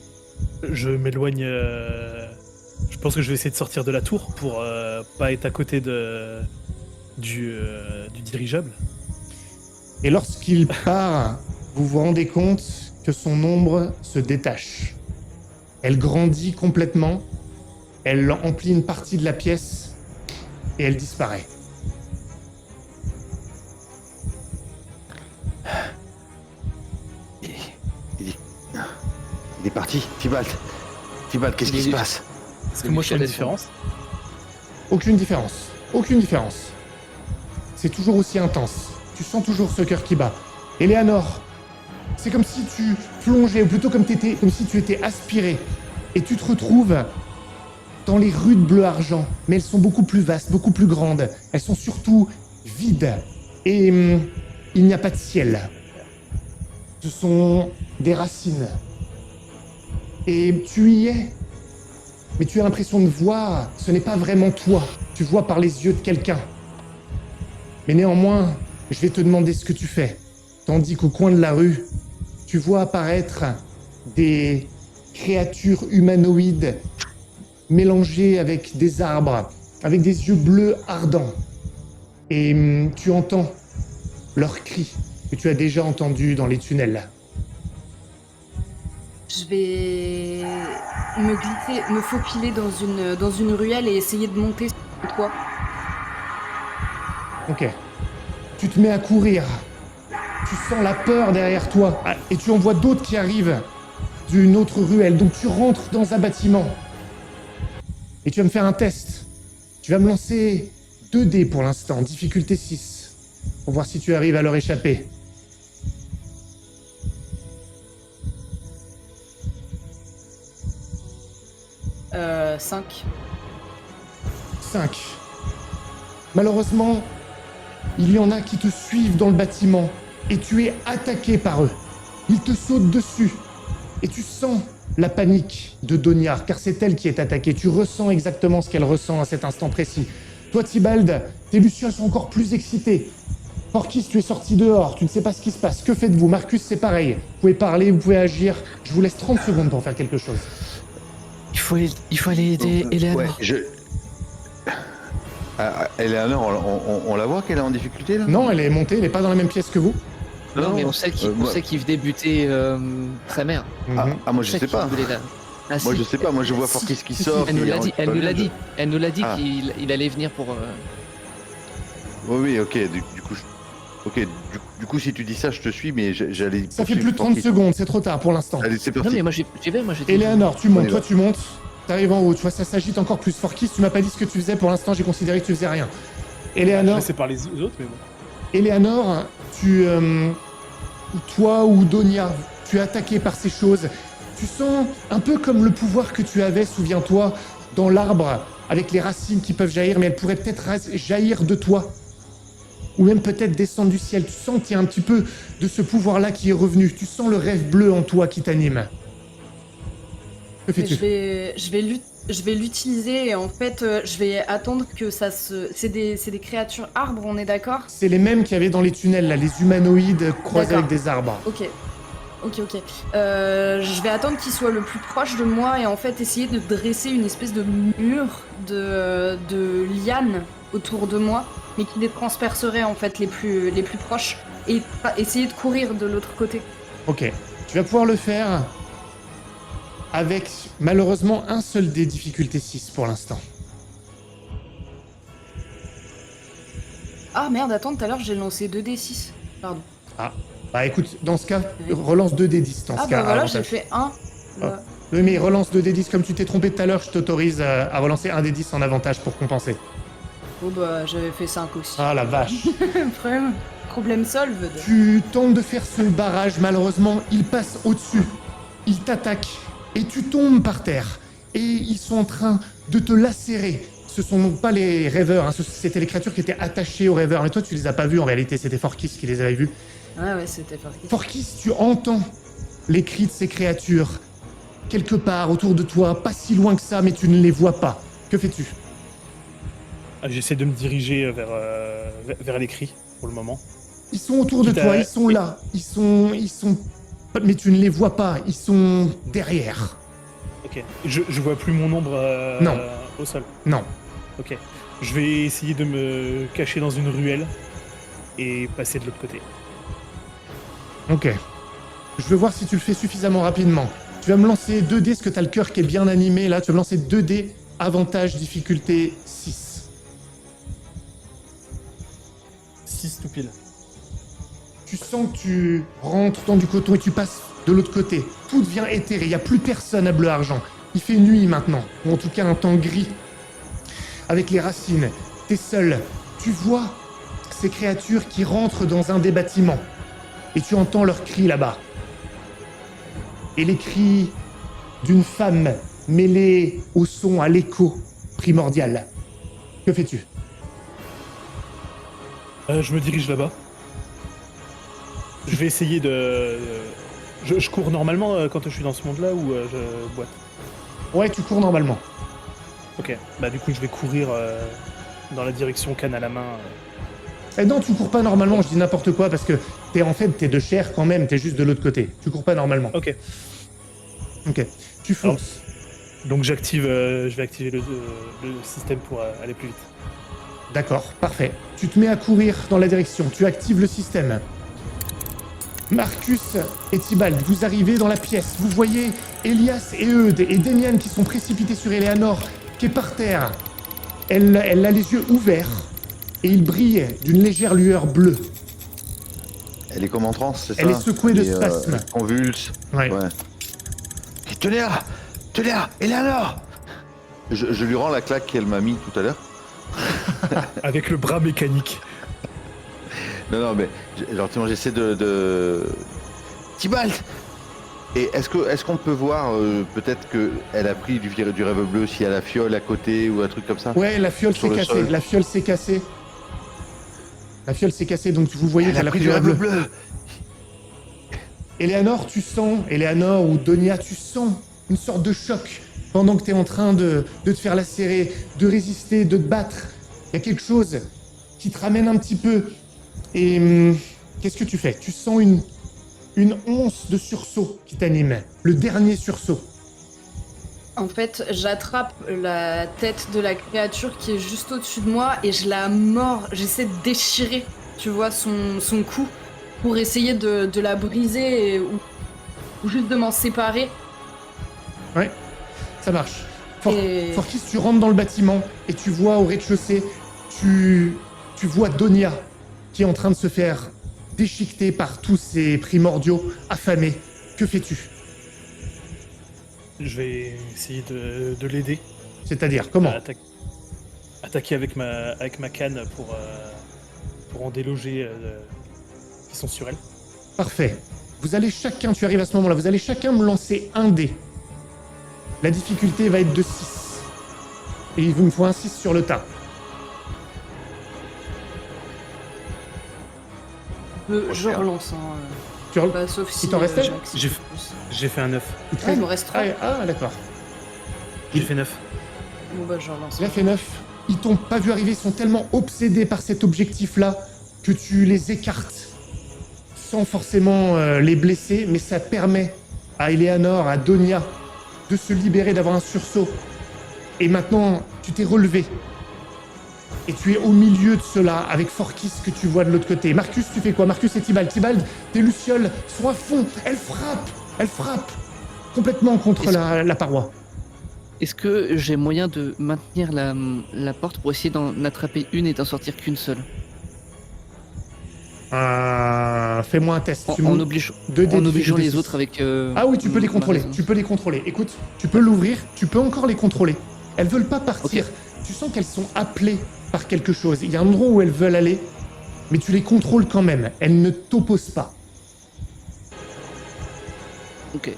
Je m'éloigne. Je pense que je vais essayer de sortir de la tour pour pas être à côté du dirigeable. Et lorsqu'il part, vous vous rendez compte que son ombre se détache. Elle grandit complètement, elle emplit une partie de la pièce et elle disparaît. Il est parti. Tibalt, qu'est-ce qui se passe? Est-ce que moi je sens une différence? Aucune différence. Aucune différence. C'est toujours aussi intense. Tu sens toujours ce cœur qui bat. Eleanor, c'est comme si tu plongeais, ou plutôt comme si tu étais aspiré. Et tu te retrouves dans les rues de bleu-argent. Mais elles sont beaucoup plus vastes, beaucoup plus grandes. Elles sont surtout vides. Et il n'y a pas de ciel. Ce sont des racines. Et tu y es. Mais tu as l'impression de voir, ce n'est pas vraiment toi. Tu vois par les yeux de quelqu'un. Mais néanmoins, je vais te demander ce que tu fais. Tandis qu'au coin de la rue, tu vois apparaître des créatures humanoïdes mélangées avec des arbres, avec des yeux bleus ardents. Et tu entends leurs cris que tu as déjà entendus dans les tunnels. Je vais me glisser, me faufiler dans une ruelle et essayer de monter sur le toit. Ok. Tu te mets à courir. Tu sens la peur derrière toi. Ah, et tu en vois d'autres qui arrivent d'une autre ruelle. Donc tu rentres dans un bâtiment. Et tu vas me faire un test. Tu vas me lancer 2 dés pour l'instant, difficulté 6. Pour voir si tu arrives à leur échapper. Euh, 5. 5. Malheureusement, il y en a qui te suivent dans le bâtiment et tu es attaqué par eux. Ils te sautent dessus et tu sens la panique de Donyar car c'est elle qui est attaquée. Tu ressens exactement ce qu'elle ressent à cet instant précis. Toi, Tibald, tes lucioles sont encore plus excitées. Porkis, tu es sorti dehors, tu ne sais pas ce qui se passe. Que faites-vous? Marcus, c'est pareil. Vous pouvez parler, vous pouvez agir. Je vous laisse 30 secondes pour faire quelque chose. Il faut aller aider Eleanor. Ouais, Eleanor, on la voit qu'elle est en difficulté là? Non, elle est montée, elle n'est pas dans la même pièce que vous. Non, mais on sait qu'il venait buter sa mère. Moi je sais pas. Ah, Moi si. je sais pas, moi je vois Forkis qui sort. Elle nous l'a dit, qui est elle nous l'a dit Ah. qu'il allait venir pour... Oui, ok, du coup, du coup si tu dis ça, je te suis, mais j'allais. Ça fait plus de 30 secondes, c'est trop tard pour l'instant. Allez, c'est Non parti. mais moi j'y vais, moi j'étais... Eleanor, tu On montes, y toi va. tu montes. T'arrives en haut, tu vois, ça s'agite encore plus. Forkis, tu m'as pas dit ce que tu faisais pour l'instant, j'ai considéré que tu faisais rien. Eleanor, C'est par les autres, mais bon. Eleanor, toi ou Donia, tu es attaqué par ces choses. Tu sens un peu comme le pouvoir que tu avais, souviens-toi, dans l'arbre, avec les racines qui peuvent jaillir, mais elles pourraient peut-être jaillir de toi. Ou même peut-être descendre du ciel. Tu sens qu'il y a un petit peu de ce pouvoir-là qui est revenu. Tu sens le rêve bleu en toi qui t'anime. Que fais-tu? Je vais l'utiliser et en fait, je vais attendre que ça se... C'est des créatures arbres, on est d'accord? C'est les mêmes qu'il y avait dans les tunnels, là, les humanoïdes croisés D'accord. avec des arbres. Ok. Je vais attendre qu'il soit le plus proche de moi et en fait essayer de dresser une espèce de mur de lianes autour de moi, mais qui les transpercerait en fait les plus proches et essayer de courir de l'autre côté. Ok. Tu vas pouvoir le faire avec, malheureusement, un seul des difficultés 6 pour l'instant. Ah merde, attends, tout à l'heure j'ai lancé 2d6. Pardon. Ah. Bah écoute, dans ce cas, relance 2d10 dans Ah ce cas. bah voilà, j'ai avantage. fait 1. Ah. Oui, mais relance 2d10 comme tu t'es trompé tout à l'heure, je t'autorise à relancer un d10 en avantage pour compenser. Oh bah j'avais fait 5 aussi. Ah la vache. Problème solved. Tu tentes de faire ce barrage, malheureusement, il passe au-dessus. Il t'attaque et tu tombes par terre. Et ils sont en train de te lacérer. Ce sont pas les rêveurs, hein, c'était les créatures qui étaient attachées aux rêveurs. Mais toi, tu les as pas vus en réalité, c'était Forkis qui les avait vus. Ah ouais, c'était Forkis. Forkis, tu entends les cris de ces créatures. Quelque part autour de toi, pas si loin que ça, mais tu ne les vois pas. Que fais-tu? J'essaie de me diriger vers les cris pour le moment. Ils sont autour de Quitte toi, à- ils sont là. Ils sont... Mais tu ne les vois pas, ils sont derrière. Ok. Je vois plus mon ombre Non. au sol. Non. Ok. Je vais essayer de me cacher dans une ruelle et passer de l'autre côté. Ok. Je veux voir si tu le fais suffisamment rapidement. Tu vas me lancer 2 dés, parce que t'as le cœur qui est bien animé là. Tu vas me lancer 2 dés, avantage, difficulté 6. 6 tout pile. Tu sens que tu rentres dans du coton et tu passes de l'autre côté. Tout devient éthéré, il n'y a plus personne à bleu-argent. Il fait nuit maintenant, ou en tout cas un temps gris. Avec les racines, t'es seul. Tu vois ces créatures qui rentrent dans un des bâtiments. Et tu entends leurs cris là-bas. Et les cris d'une femme mêlés au son, à l'écho primordial. Que fais-tu? Je me dirige là-bas. Je vais essayer de... Je cours normalement quand je suis dans ce monde-là ou je boite? Ouais, tu cours normalement. Ok, bah du coup je vais courir dans la direction canne à la main. Eh non, tu cours pas normalement, je dis n'importe quoi, parce que t'es de chair quand même, t'es juste de l'autre côté. Tu cours pas normalement. Ok, Ok. Tu fonces. donc je vais activer le système pour aller plus vite. D'accord, parfait. Tu te mets à courir dans la direction, tu actives le système. Marcus et Tybalt, vous arrivez dans la pièce. Vous voyez Elias et Eudes et Demian qui sont précipités sur Eleanor, qui est par terre. Elle a les yeux ouverts et il brille d'une légère lueur bleue. Elle est comme en transe, c'est ça? Elle est secouée de Et, spasmes. elle convulse. Ouais. Et tenez là, Eleanor! Je lui rends la claque qu'elle m'a mis tout à l'heure. Avec le bras mécanique. Non, mais gentiment, j'essaie de... Tybalt! Et est-ce qu'on peut voir peut-être qu'elle a pris du rêve bleu, s'il y a la fiole à côté ou un truc comme ça? Ouais, la fiole Sur s'est le cassée. sol. La fiole s'est cassée. La fiole s'est cassée, donc vous voyez Elle qu'elle a pris du rêve bleu! Eleanor, Eleanor ou Donia, tu sens une sorte de choc pendant que tu es en train de te faire lacérer, de résister, de te battre. Il y a quelque chose qui te ramène un petit peu. Et qu'est-ce que tu fais? Tu sens une once de sursaut qui t'anime, le dernier sursaut. En fait, j'attrape la tête de la créature qui est juste au-dessus de moi et je la mords. J'essaie de déchirer, tu vois, son cou pour essayer de la briser ou juste de m'en séparer. Ouais, ça marche. Et- Forkis, tu rentres dans le bâtiment et tu vois au rez-de-chaussée, tu vois Donia qui est en train de se faire déchiqueter par tous ces primordiaux affamés. Que fais-tu? Je vais essayer de l'aider. C'est-à-dire, comment? À attaquer avec ma canne pour en déloger qui sont sur elle. Parfait. Vous allez chacun, tu arrives à ce moment-là, vous allez chacun me lancer un dé. La difficulté va être de 6. Et il vous me faut un 6 sur le tas. Je relance, hein. Tu re- Bah, sauf si. t'en restait j'accepte J'ai- plus. J'ai fait un 9. il te Ouais, il me reste- reste 3. Ah, d'accord. J'ai fait 9. Bon, bah, je relance. Il a fait 9. Ils t'ont pas vu arriver, ils sont tellement obsédés par cet objectif-là que tu les écartes sans forcément les blesser, mais ça permet à Eleanor, à Donia, de se libérer, d'avoir un sursaut. Et maintenant, tu t'es relevé. Et tu es au milieu de cela, avec Forkis que tu vois de l'autre côté. Marcus, tu fais quoi? Marcus et Tybalt. Tybalt, tes lucioles sont à fond. Elles frappent complètement contre la paroi. Est-ce que j'ai moyen de maintenir la porte pour essayer d'en attraper une et d'en sortir qu'une seule? Fais-moi un test. En, Tu en montes obligeant, deux dés en de obligeant difficulté les 6. autres avec... Ah oui, tu peux les ma contrôler. raison. Tu peux les contrôler. Écoute, tu peux l'ouvrir, tu peux encore les contrôler. Elles veulent pas partir. Ok. Tu sens qu'elles sont appelées par quelque chose. Il y a un endroit où elles veulent aller, mais tu les contrôles quand même. Elles ne t'opposent pas. Ok.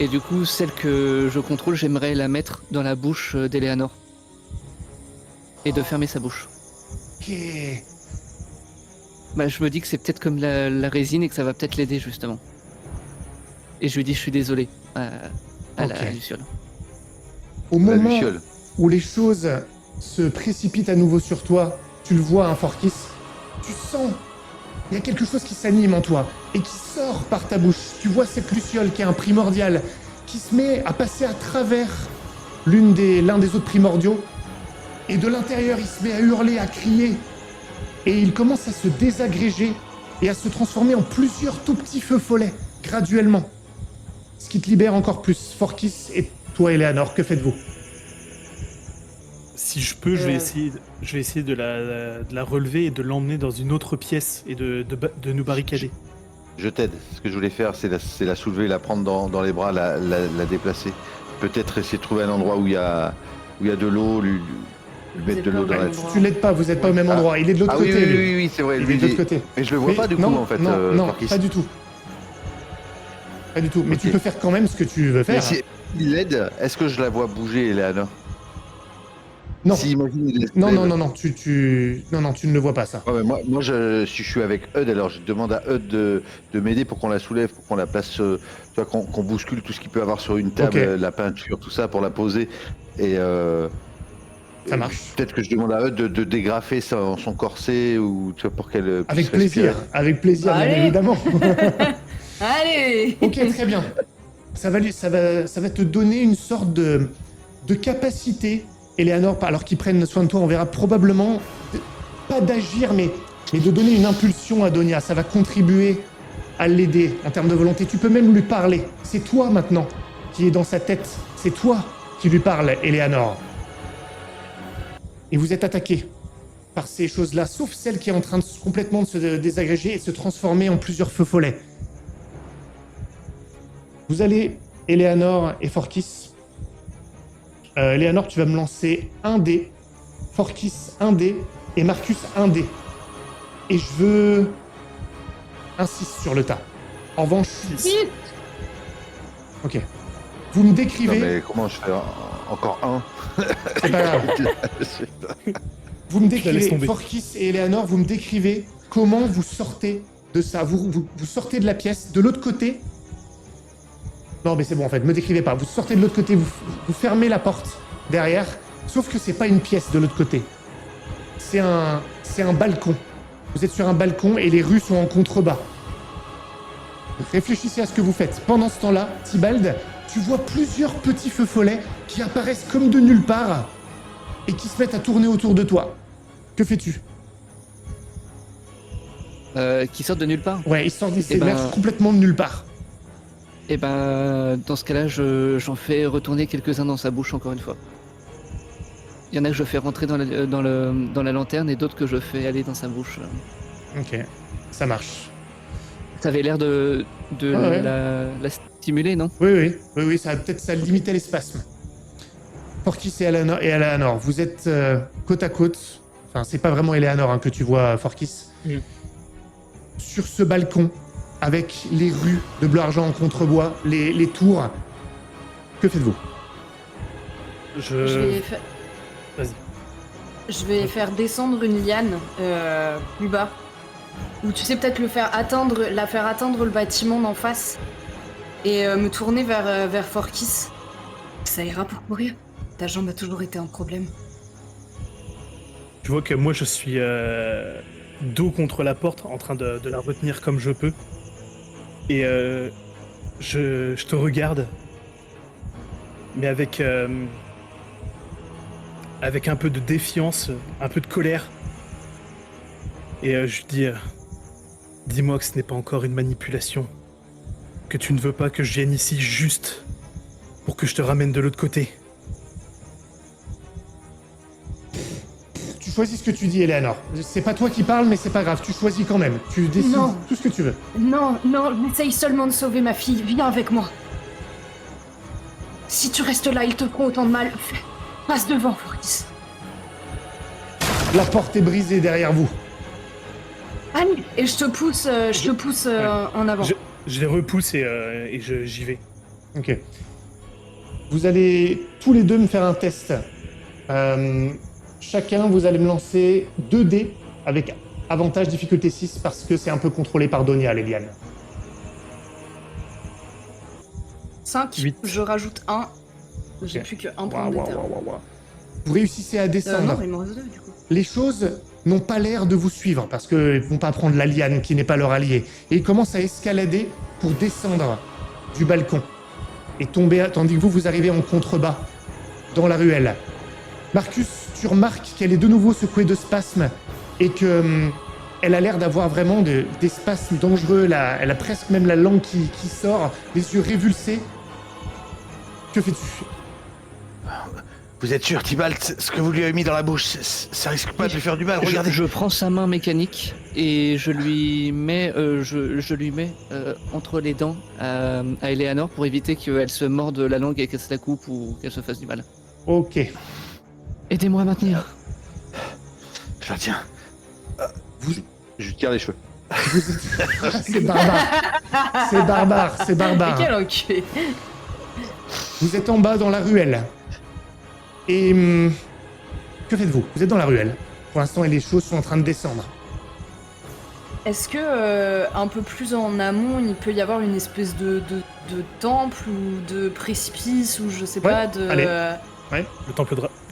Et du coup, celle que je contrôle, j'aimerais la mettre dans la bouche d'Eleanor. Et de fermer sa bouche. Ok. Bah, je me dis que c'est peut-être comme la résine et que ça va peut-être l'aider, justement. Et je lui dis, je suis désolé à Ok. la Luciole. Au La moment luciole. où les choses se précipitent à nouveau sur toi, tu le vois, hein, Forkis, tu sens, il y a quelque chose qui s'anime en toi et qui sort par ta bouche. Tu vois cette luciole qui est un primordial, qui se met à passer à travers l'un des autres primordiaux, et de l'intérieur, il se met à hurler, à crier, et il commence à se désagréger et à se transformer en plusieurs tout petits feux follets, graduellement. Ce qui te libère encore plus. Forkis et toi, Eleanor, que faites-vous? Si je peux, je vais essayer de la relever et de l'emmener dans une autre pièce et de nous barricader. Je t'aide. Ce que je voulais faire, c'est la soulever, la prendre dans les bras, la déplacer. Peut-être essayer de trouver un endroit où il y a de l'eau, lui mettre êtes de pas l'eau au dans même la... endroit. Tu l'aides pas, vous êtes pas au même endroit. Il est de l'autre Ah côté. oui, lui. oui, oui, c'est vrai. Il Lui, est de l'autre côté. Mais je le vois pas du coup, non, en fait. Non, Farkis. pas du tout. Pas du tout. Mais tu Ok. peux faire quand même ce que tu veux Mais faire. si il l'aide, est-ce que je la vois bouger, Eleanor? Non. Si, imagine, il Non, lève. non, non, non, tu ne le vois pas, ça. Ouais, mais moi si je suis avec Eud, alors je demande à Eud de m'aider pour qu'on la soulève, pour qu'on la place, tu vois, qu'on bouscule tout ce qu'il peut avoir sur une table, Ok. la peinture, tout ça, pour la poser. Et Ça marche. peut-être que je demande à Eud de dégrafer son corset ou tu vois, pour qu'elle puisse Avec plaisir, bien Allez. évidemment. Allez. Ok, très bien. Ça va te donner une sorte de capacité, Eleanor, alors qu'ils prennent soin de toi, on verra probablement, pas d'agir, mais de donner une impulsion à Donia. Ça va contribuer à l'aider en termes de volonté. Tu peux même lui parler. C'est toi maintenant qui est dans sa tête. C'est toi qui lui parle, Eleanor. Et vous êtes attaqué par ces choses-là, sauf celle qui est en train de complètement de se désagréger et de se transformer en plusieurs feux follets. Vous allez, Eleanor et Forkis. Eleanor, tu vas me lancer un dé, Forkis un dé et Marcus un dé. Et je veux un 6 sur le tas. En revanche, ok. Vous me Non décrivez, mais comment je fais encore un? c'est pas grave. Vous me la laisse décrivez, tomber. Forkis et Eleanor, vous me décrivez comment vous sortez de ça. Vous sortez de la pièce, de l'autre côté. Non, mais c'est bon en fait, me décrivez pas. Vous sortez de l'autre côté, vous fermez la porte derrière, sauf que c'est pas une pièce de l'autre côté. C'est un balcon. Vous êtes sur un balcon et les rues sont en contrebas. Réfléchissez à ce que vous faites. Pendant ce temps-là, Tybalt, tu vois plusieurs petits feux follets qui apparaissent comme de nulle part et qui se mettent à tourner autour de toi. Que fais-tu? Qui sortent de nulle part. Ouais, ils sortent, ils Eh ben- s'émergent complètement de nulle part. Et ben, dans ce cas-là, j'en fais retourner quelques-uns dans sa bouche encore une fois. Il y en a que je fais rentrer dans la lanterne et d'autres que je fais aller dans sa bouche. Ok, ça marche. Ça avait l'air de Ouais. la stimuler, non? Oui, ça limitait les spasmes. Forkis et Eleanor, vous êtes côte à côte. Enfin, c'est pas vraiment Eleanor que tu vois, Forkis. Mm. Sur ce balcon, avec les rues de bleu argent en contrebois, les tours. Que faites-vous? Je vais fa- Vas-y. Je vais faire descendre une liane plus bas. Ou tu sais peut-être la faire atteindre le bâtiment d'en face. Et me tourner vers Forkis. Ça ira pour courir. Ta jambe a toujours été un problème. Tu vois que moi je suis dos contre la porte en train de la retenir comme je peux. Et je te regarde. Mais avec un peu de défiance, un peu de colère. Et je dis, dis-moi que ce n'est pas encore une manipulation. Que tu ne veux pas que je vienne ici juste pour que je te ramène de l'autre côté. Tu choisis ce que tu dis, Eleanor. C'est pas toi qui parles, mais c'est pas grave. Tu choisis quand même. Tu décides Non. tout ce que tu veux. Non, essaye seulement de sauver ma fille. Viens avec moi. Si tu restes là, ils te feront autant de mal. Passe devant, Forkis. La porte est brisée derrière vous. Allez, et je te pousse en avant. Je les repousse et j'y vais. Ok. Vous allez tous les deux me faire un test. Chacun, vous allez me lancer 2 dés avec avantage difficulté 6 parce que c'est un peu contrôlé par Donia, les lianes. 5, 8. je rajoute 1. J'ai Ok. plus que 1 point Waouh, de waouh, déter. waouh, waouh, waouh. Vous réussissez à descendre. Non, il m'en reste 2 du coup. Les choses n'ont pas l'air de vous suivre parce qu'ils ne vont pas prendre la liane qui n'est pas leur allié. Et ils commencent à escalader pour descendre du balcon et tomber, tandis que vous arrivez en contrebas dans la ruelle. Marcus, tu remarques qu'elle est de nouveau secouée de spasmes et que elle a l'air d'avoir vraiment des spasmes dangereux. Elle a presque même la langue qui sort, les yeux révulsés. Que fais-tu? Vous êtes sûr, Tybalt, ce que vous lui avez mis dans la bouche, ça risque pas de lui faire du mal, regardez. Je prends sa main mécanique et je lui mets, entre les dents à Eleanor pour éviter qu'elle se morde la langue et qu'elle se la coupe ou qu'elle se fasse du mal. Ok. Aidez-moi à maintenir. Je la tiens. Je lui tire les cheveux. C'est barbare. C'est barbare, c'est barbare. Quel enculé. Vous êtes en bas dans la ruelle. Et que faites-vous? Vous êtes dans la ruelle. Pour l'instant, et les choses sont en train de descendre. Est-ce que un peu plus en amont, il peut y avoir une espèce de temple ou de précipice ou je sais pas de. allez.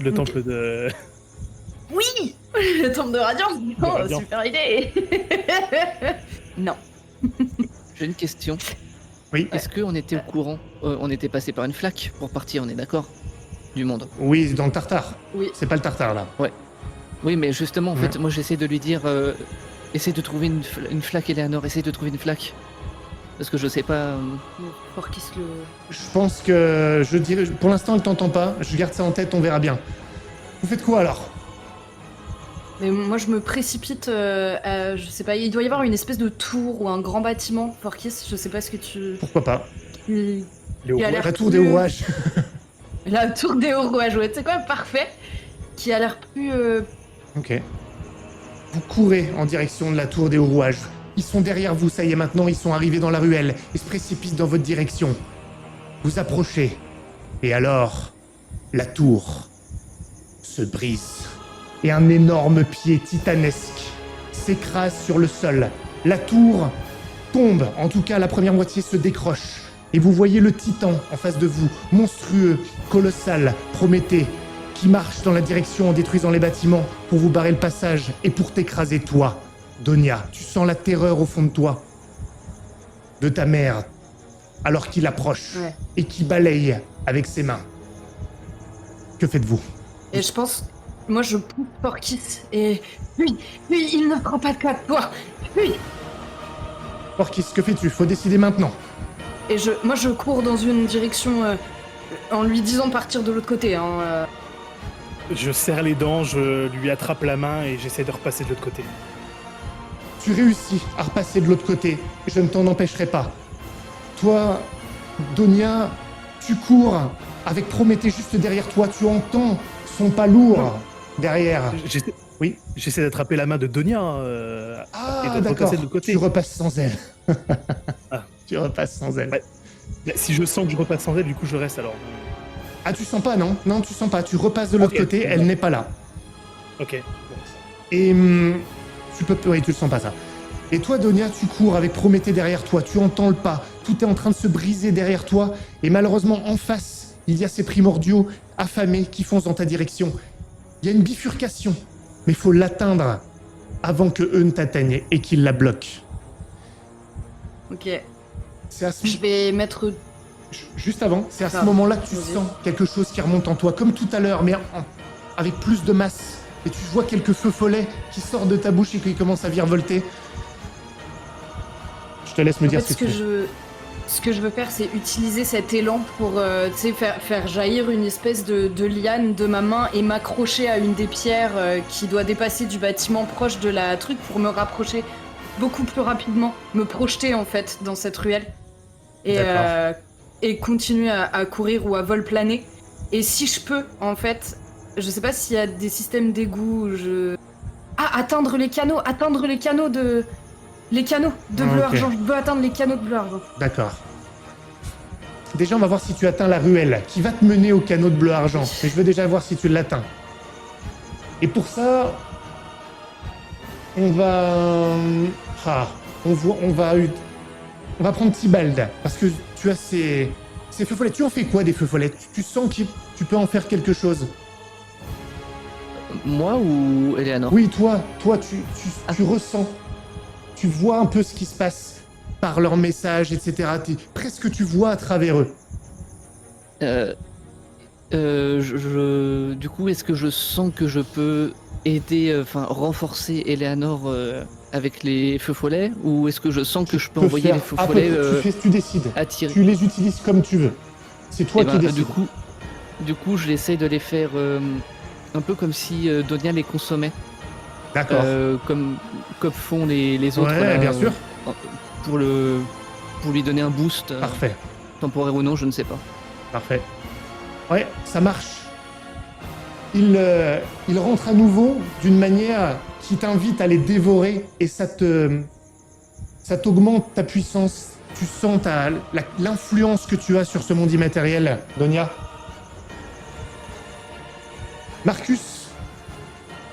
Le temple de... Oui, le temple de Radiant. Oh, Radiant. super idée. Non. J'ai une question. Oui. Est-ce qu'on était au courant on était passé par une flaque pour partir, on est d'accord? Du monde. Oui, dans le Tartare. Oui. C'est pas le Tartare, là. Oui, mais justement, en Ouais. fait, moi j'essaie de lui dire essaie de trouver une flaque, Eleanor, essaie de trouver une flaque. Parce que je sais pas. Pour qu'il se le. Je pense que je dirais... Pour l'instant, elle t'entend pas. Je garde ça en tête, on verra bien. Vous faites quoi, alors? Mais moi, je me précipite. Je sais pas, il doit y avoir une espèce de tour ou un grand bâtiment. Forkis, je sais pas ce que tu. Pourquoi pas? Il Les a l'air La tour des plus- ourages. La tour des rouages, ouais, c'est quoi, parfait. Qui a l'air plus. Ok. Vous courez en direction de la tour des rouages. Ils sont derrière vous, ça y est, maintenant, ils sont arrivés dans la ruelle et se précipitent dans votre direction. Vous approchez. Et alors, la tour se brise. Et un énorme pied titanesque s'écrase sur le sol. La tour tombe, en tout cas la première moitié se décroche. Et vous voyez le titan en face de vous, monstrueux, colossal, Prométhée, qui marche dans la direction en détruisant les bâtiments pour vous barrer le passage et pour t'écraser toi. Donia, tu sens la terreur au fond de toi, de ta mère, alors qu'il approche Ouais. et qui balaye avec ses mains. Que faites-vous? Et je pense. Moi, je pousse Forkis et. Lui, il ne prend pas de cas de toi. Lui. Porkis, que fais-tu? Faut décider maintenant. Et moi, je cours dans une direction en lui disant partir de l'autre côté. Hein. Je serre les dents, je lui attrape la main et j'essaie de repasser de l'autre côté. Tu réussis à repasser de l'autre côté, et je ne t'en empêcherai pas. Toi, Donia, tu cours avec Prométhée juste derrière toi, tu entends son pas lourd derrière. J'essaie... Oui. J'essaie d'attraper la main de Donia et Ah, de d'accord, repasser de l'autre côté. tu repasses sans elle. Ah. Tu repasses sans elle. Ouais. Si je sens que je repasse sans elle, du coup je reste alors. Ah, tu sens pas, non? Non, tu sens pas, tu repasses de l'autre Ok. côté, elle n'est pas là. Ok. Et tu peux... Oui, tu le sens pas, ça. Et toi, Donia, tu cours avec Prométhée derrière toi, tu entends le pas, tout est en train de se briser derrière toi, et malheureusement, en face, il y a ces primordiaux affamés qui foncent dans ta direction. Il y a une bifurcation, mais il faut l'atteindre avant que eux ne t'atteignent et qu'ils la bloquent. Ok. C'est à ce... Je vais mettre. Juste avant, c'est à ce Ah, moment-là que tu vas-y. sens quelque chose qui remonte en toi, comme tout à l'heure, mais avec plus de masse. Et tu vois quelques feux follets qui sortent de ta bouche et qui commencent à virevolter. Je te laisse me En dire fait, ce que tu fais. ce que je veux faire, c'est utiliser cet élan pour tu sais, faire jaillir une espèce de liane de ma main et m'accrocher à une des pierres qui doit dépasser du bâtiment proche de la truc pour me rapprocher beaucoup plus rapidement, me projeter en fait dans cette ruelle D'accord. Et continuer à courir ou à vol planer. Et si je peux, en fait, je sais pas s'il y a des systèmes d'égout, atteindre les canaux de... Les canaux de bleu Ok. argent, je veux atteindre les canaux de bleu argent. D'accord. Déjà, on va voir si tu atteins la ruelle qui va te mener au canot de bleu argent. Mais je veux déjà voir si tu l'atteins. Et pour ça, on va... on va prendre Tybalt. Parce que tu as ces feux follets. Tu en fais quoi des feux follets? Tu sens que tu peux en faire quelque chose? Moi ou Eleanor? Oui, toi, tu ressens. Tu vois un peu ce qui se passe par leurs messages, etc. Presque tu vois à travers eux. Du coup, est-ce que je sens que je peux aider, renforcer Eleanor avec les feux follets, ou est-ce que je sens que je peux Peux envoyer faire les feux à peu follets près, tu décides. attirer? Tu les utilises comme tu veux. C'est toi Eh qui ben, décides. du coup, Du coup, je l'essaye de les faire un peu comme si Donia les consommait. D'accord. Comme font les autres. Ouais, là, bien sûr. Pour lui donner un boost, Parfait. temporaire ou non, je ne sais pas. Parfait. Ouais, ça marche. Il rentre à nouveau d'une manière qui t'invite à les dévorer et ça t'augmente ta puissance. Tu sens l'influence que tu as sur ce monde immatériel, Donia. Marcus,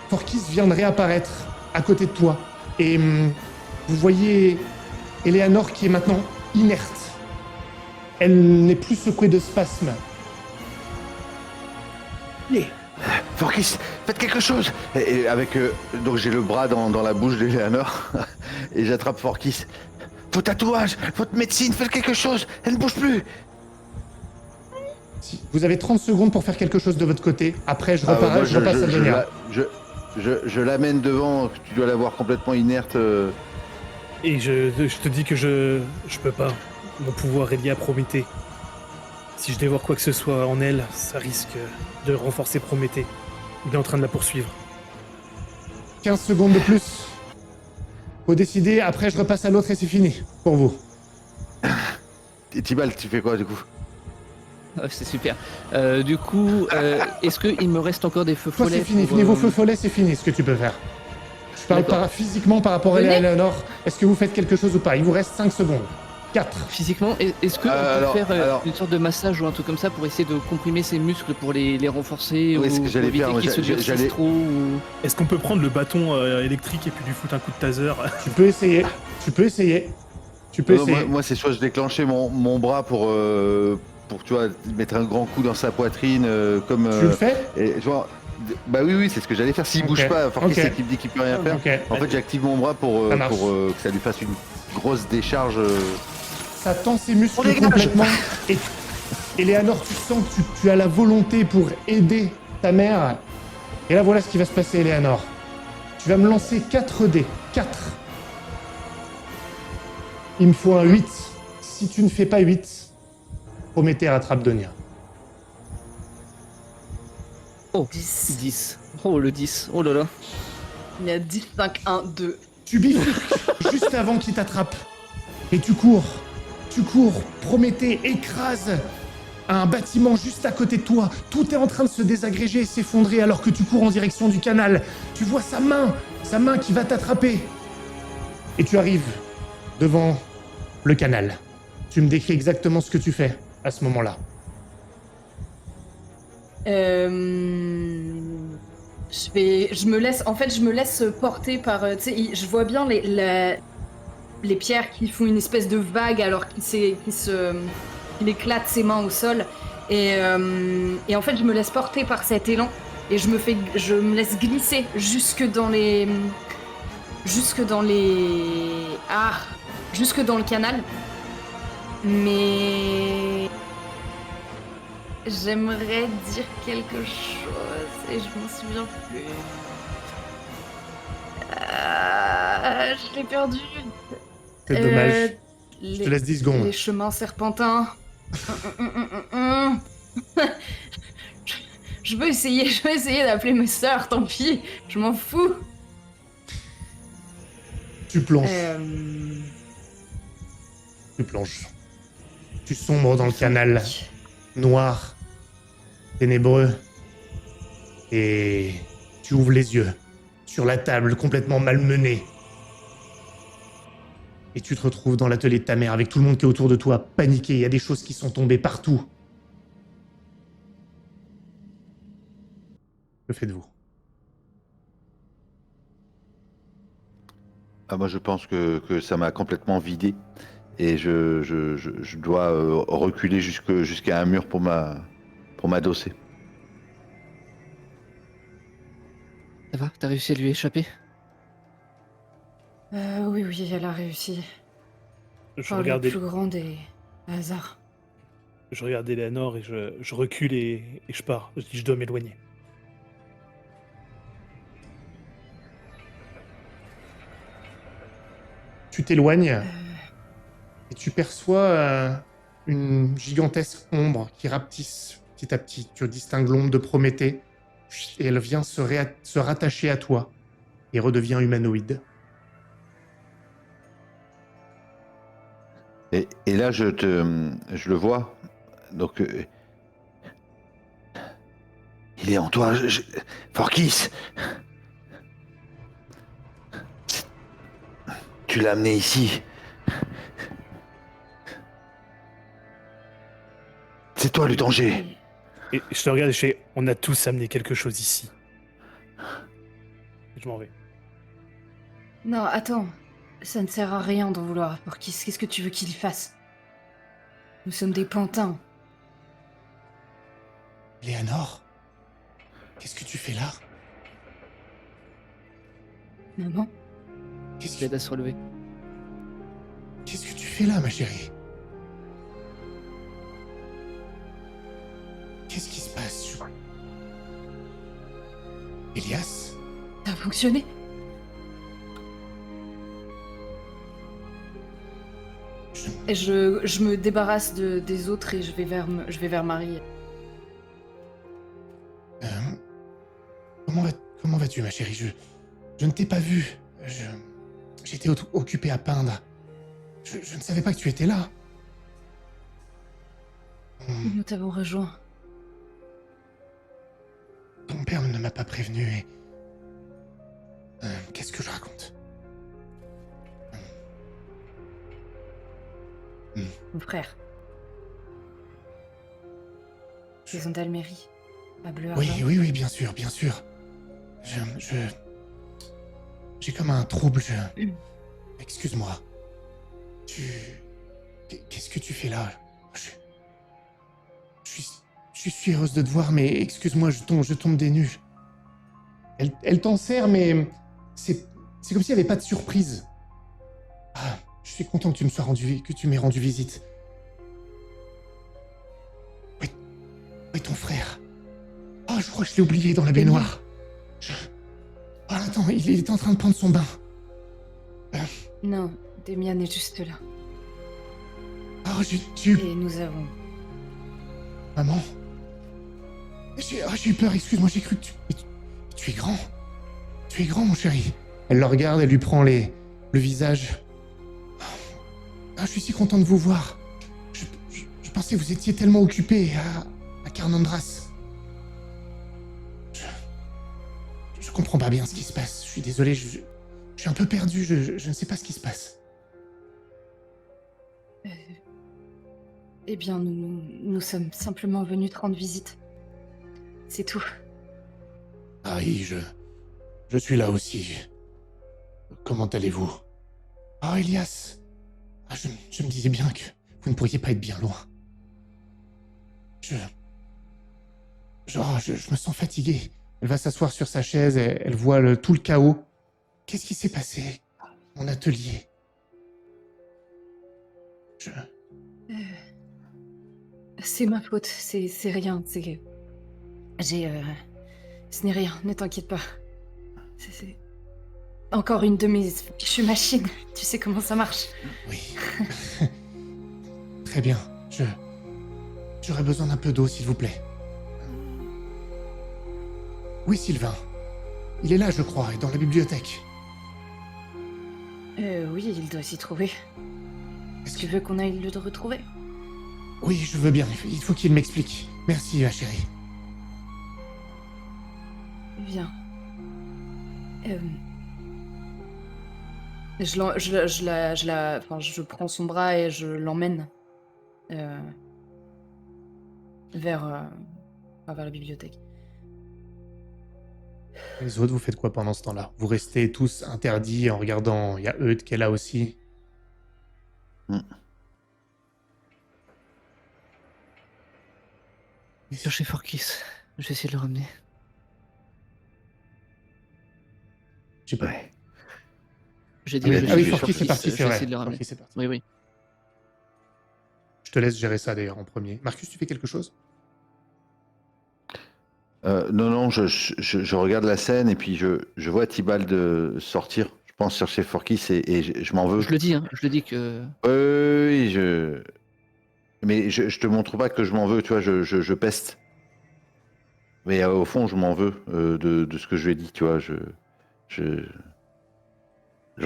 Forkis vient de réapparaître à côté de toi et vous voyez Eleanor qui est maintenant inerte. Elle n'est plus secouée de spasmes. Forkis, faites quelque chose. Et avec donc j'ai le bras dans la bouche d'Eleanor et j'attrape Forkis. Vos tatouages, votre médecine, faites quelque chose. Elle ne bouge plus. Vous avez 30 secondes pour faire quelque chose de votre côté. Après, je repasse à Donia. Je l'amène devant. Tu dois la voir complètement inerte. Et je te dis que je peux pas. Mon pouvoir est lié à Prométhée. Si je dévore quoi que ce soit en elle, ça risque de renforcer Prométhée. Il est en train de la poursuivre. 15 secondes de plus. Faut décider, après je repasse à l'autre et c'est fini. Pour vous. Et Tibal, tu fais quoi du coup? C'est super. Du coup, est-ce qu'il me reste encore des feux Toi follets c'est fini, pour, vos feux follets, c'est fini ce que tu peux faire. Je parle D'accord. physiquement par rapport à Venez. Eleanor. Est-ce que vous faites quelque chose ou pas? Il vous reste 5 secondes. 4. Physiquement, est-ce qu'on peut faire une sorte de massage ou un truc comme ça pour essayer de comprimer ses muscles pour les renforcer Oui, ou c'est ce que j'allais pour éviter faire, moi, qu'ils se durcissent j'allais- trop ou... Est-ce qu'on peut prendre le bâton électrique et puis lui foutre un coup de taser? Tu peux essayer. Tu peux essayer. Tu peux Non, essayer. moi c'est soit je déclenchais mon bras pour tu vois mettre un grand coup dans sa poitrine comme. Tu le fais? Et, tu vois, bah oui, c'est ce que j'allais faire. S'il Ok, bouge pas, Forkis ok. c'est qu'il me dit qu'il peut rien faire. Ok. En fait, j'active mon bras pour Ça marche. que ça lui fasse une grosse décharge. Ça tend ses muscles On dégage. complètement. Et Eleanor, tu sens que tu as la volonté pour aider ta mère. Et là, voilà ce qui va se passer, Eleanor. Tu vas me lancer 4 dés. 4. Il me faut un 8. Si tu ne fais pas 8, Prométhée rattrape Donia. Oh, 10. 10. Oh, le 10. Oh là là. Il y a 10, 5, 1, 2. Tu bifurques juste avant qu'il t'attrape. Et tu cours. Tu cours. Prométhée écrase un bâtiment juste à côté de toi. Tout est en train de se désagréger et s'effondrer alors que tu cours en direction du canal. Tu vois sa main qui va t'attraper. Et tu arrives devant le canal. Tu me décris exactement ce que tu fais à ce moment-là. Je me laisse porter par. Tu sais, je vois bien les pierres qui font une espèce de vague alors qu'il éclate ses mains au sol. Et en fait, je me laisse porter par cet élan et je me laisse glisser jusque dans le canal. Mais j'aimerais dire quelque chose et je m'en souviens plus. Je l'ai perdu. C'est dommage. Je te laisse 10 secondes. Les chemins serpentins. Je peux essayer d'appeler mes sœurs, tant pis, je m'en fous. Tu plonges. Tu plonges. Tu sombres dans le canal noir, ténébreux, et tu ouvres les yeux sur la table complètement malmenée. Et tu te retrouves dans l'atelier de ta mère avec tout le monde qui est autour de toi, paniqué. Il y a des choses qui sont tombées partout. Que faites-vous? Ah, moi, je pense que ça m'a complètement vidé et je dois reculer jusqu'à un mur pour m'adosser. Ça va? T'as réussi à lui échapper? Oui, elle a réussi. Je Par le regardais plus grand des hasards. Je regarde Eleanor et je recule et je pars. Je dis je dois m'éloigner. Tu t'éloignes et tu perçois une gigantesque ombre qui rapetisse petit à petit, tu distingues l'ombre de Prométhée, et elle vient se rattacher à toi, et redevient humanoïde. Et là, je le vois. Donc, il est en toi. Forkis, tu l'as amené ici. C'est toi le danger. Et je te regarde et je fais, on a tous amené quelque chose ici. Et je m'en vais. Non, attends. Ça ne sert à rien d'en vouloir à Porkis. Qu'est-ce que tu veux qu'il fasse? Nous sommes des pantins. Léanor, qu'est-ce que tu fais là? Maman? Qu'est-ce Je que, l'aide à se relever. qu'est-ce que tu fais là, ma chérie? Qu'est-ce qui se passe? Elias? Ça a fonctionné? Et je me débarrasse des autres et je vais vers Marie. Euh, comment vas-tu, ma chérie? Je ne t'ai pas vue. J'étais occupé à peindre. Je ne savais pas que tu étais là. Nous t'avons rejoint. Ton père ne m'a pas prévenu et... qu'est-ce que je raconte? Mon frère. Ils sont d'Almérie. À Bleu Oui, Argent. oui, bien sûr, bien sûr. J'ai comme un trouble, Excuse-moi. Qu'est-ce que tu fais là? Je suis heureuse de te voir, mais excuse-moi, je tombe des nues. Elle t'en sert, mais c'est comme s'il n'y avait pas de surprise. Ah, je suis content que tu m'aies rendu visite. Oui, ton frère. Ah, je crois que je l'ai oublié dans la baignoire. Ah, attends, il est en train de prendre son bain. Non, Demian est juste là. Ah, j'ai eu... Et nous avons... Maman. J'ai eu peur, excuse-moi, j'ai cru que tu es grand. Tu es grand, mon chéri. Elle le regarde, elle lui prend le visage. Ah, je suis si content de vous voir. Je pensais que vous étiez tellement occupé à Carnandras. Je comprends pas bien ce qui se passe. Je suis désolé, je suis un peu perdu, je ne sais pas ce qui se passe. Eh bien, nous sommes simplement venus te rendre visite. C'est tout. Ah oui, je suis là aussi. Comment allez-vous? Ah, Elias. Ah, je me disais bien que vous ne pourriez pas être bien loin. Je me sens fatigué. Elle va s'asseoir sur sa chaise et elle voit tout le chaos. Qu'est-ce qui s'est passé? Mon atelier. C'est ma faute, c'est rien, c'est... Ce n'est rien, ne t'inquiète pas. C'est... Encore une de mes fichues machines, tu sais comment ça marche. Oui. Très bien. J'aurais besoin d'un peu d'eau, s'il vous plaît. Oui, Sylvain. Il est là, je crois, et dans la bibliothèque. Oui, il doit s'y trouver. Est-ce que tu veux qu'on aille le retrouver? Oui, je veux bien. Il faut qu'il m'explique. Merci, ma chérie. Viens. Je prends son bras et je l'emmène vers la bibliothèque. Les autres, vous faites quoi pendant ce temps-là? Vous restez tous interdits en regardant... Il y a Eudes qui est là aussi. Chercher Forkis. Je vais essayer de le ramener. Je sais pas. Ouais. J'ai dit Ah que oui, je ah oui, cherchais Forkis, c'est parti, je c'est vais vrai. essayer de le ramener. Forkis, c'est parti. Oui, oui. Je te laisse gérer ça, d'ailleurs, en premier. Marcus, tu fais quelque chose? Non, je regarde la scène et puis je vois Tibald sortir, je pense, chercher Forkis et je m'en veux. Je le dis que... Oui, mais je te montre pas que je m'en veux, tu vois, je peste. Mais au fond, je m'en veux de ce que je lui ai dit, tu vois. Je, je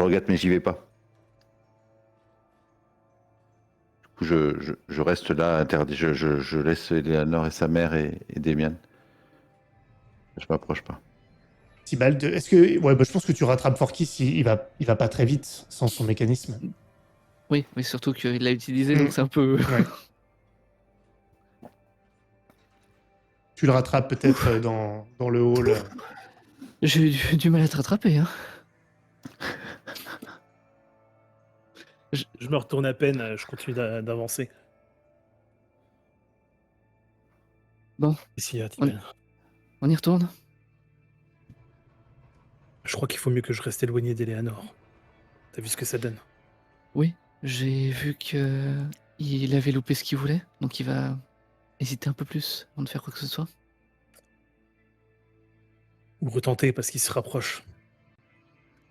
regrette, mais j'y vais pas. Du coup, je reste là, interdit. Je laisse Eleanor et sa mère et Demian. Je m'approche pas. Tibald, est-ce que... Ouais, bah, je pense que tu rattrapes Forkis, il va pas très vite sans son mécanisme. Oui, mais surtout qu'il l'a utilisé, Mm. donc c'est un peu. Ouais. Tu le rattrapes peut-être dans le hall. J'ai eu du mal à te rattraper, hein. Je me retourne à peine, je continue d'avancer. Bon, Ici, Tibalt. on y retourne. Je crois qu'il faut mieux que je reste éloigné d'Eleanor. T'as vu ce que ça donne? Oui, j'ai vu que il avait loupé ce qu'il voulait, donc il va hésiter un peu plus avant de faire quoi que ce soit. Ou retenter parce qu'il se rapproche.